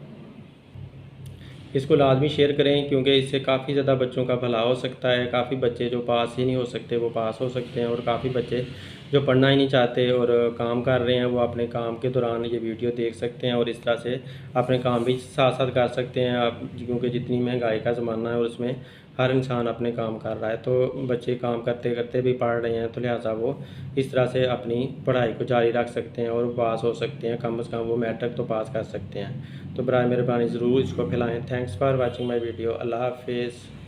इसको लाजमी शेयर करें, क्योंकि इससे काफ़ी ज़्यादा बच्चों का भला हो सकता है। काफ़ी बच्चे जो पास ही नहीं हो सकते वो पास हो सकते हैं, और काफ़ी बच्चे जो पढ़ना ही नहीं चाहते और काम कर रहे हैं वो अपने काम के दौरान ये वीडियो देख सकते हैं, और इस तरह से अपने काम भी साथ साथ कर सकते हैं आप, क्योंकि जितनी महंगाई का ज़माना है और उसमें हर इंसान अपने काम कर रहा है। तो बच्चे काम करते करते भी पढ़ रहे हैं, तो लिहाजा वो इस तरह से अपनी पढ़ाई को जारी रख सकते हैं और पास हो सकते हैं। कम से कम वो मैट्रिक तो पास कर सकते हैं। तो बराए मेहरबानी ज़रूर इसको फैलाएं। Thanks for watching my video. अल्लाह हाफिज़।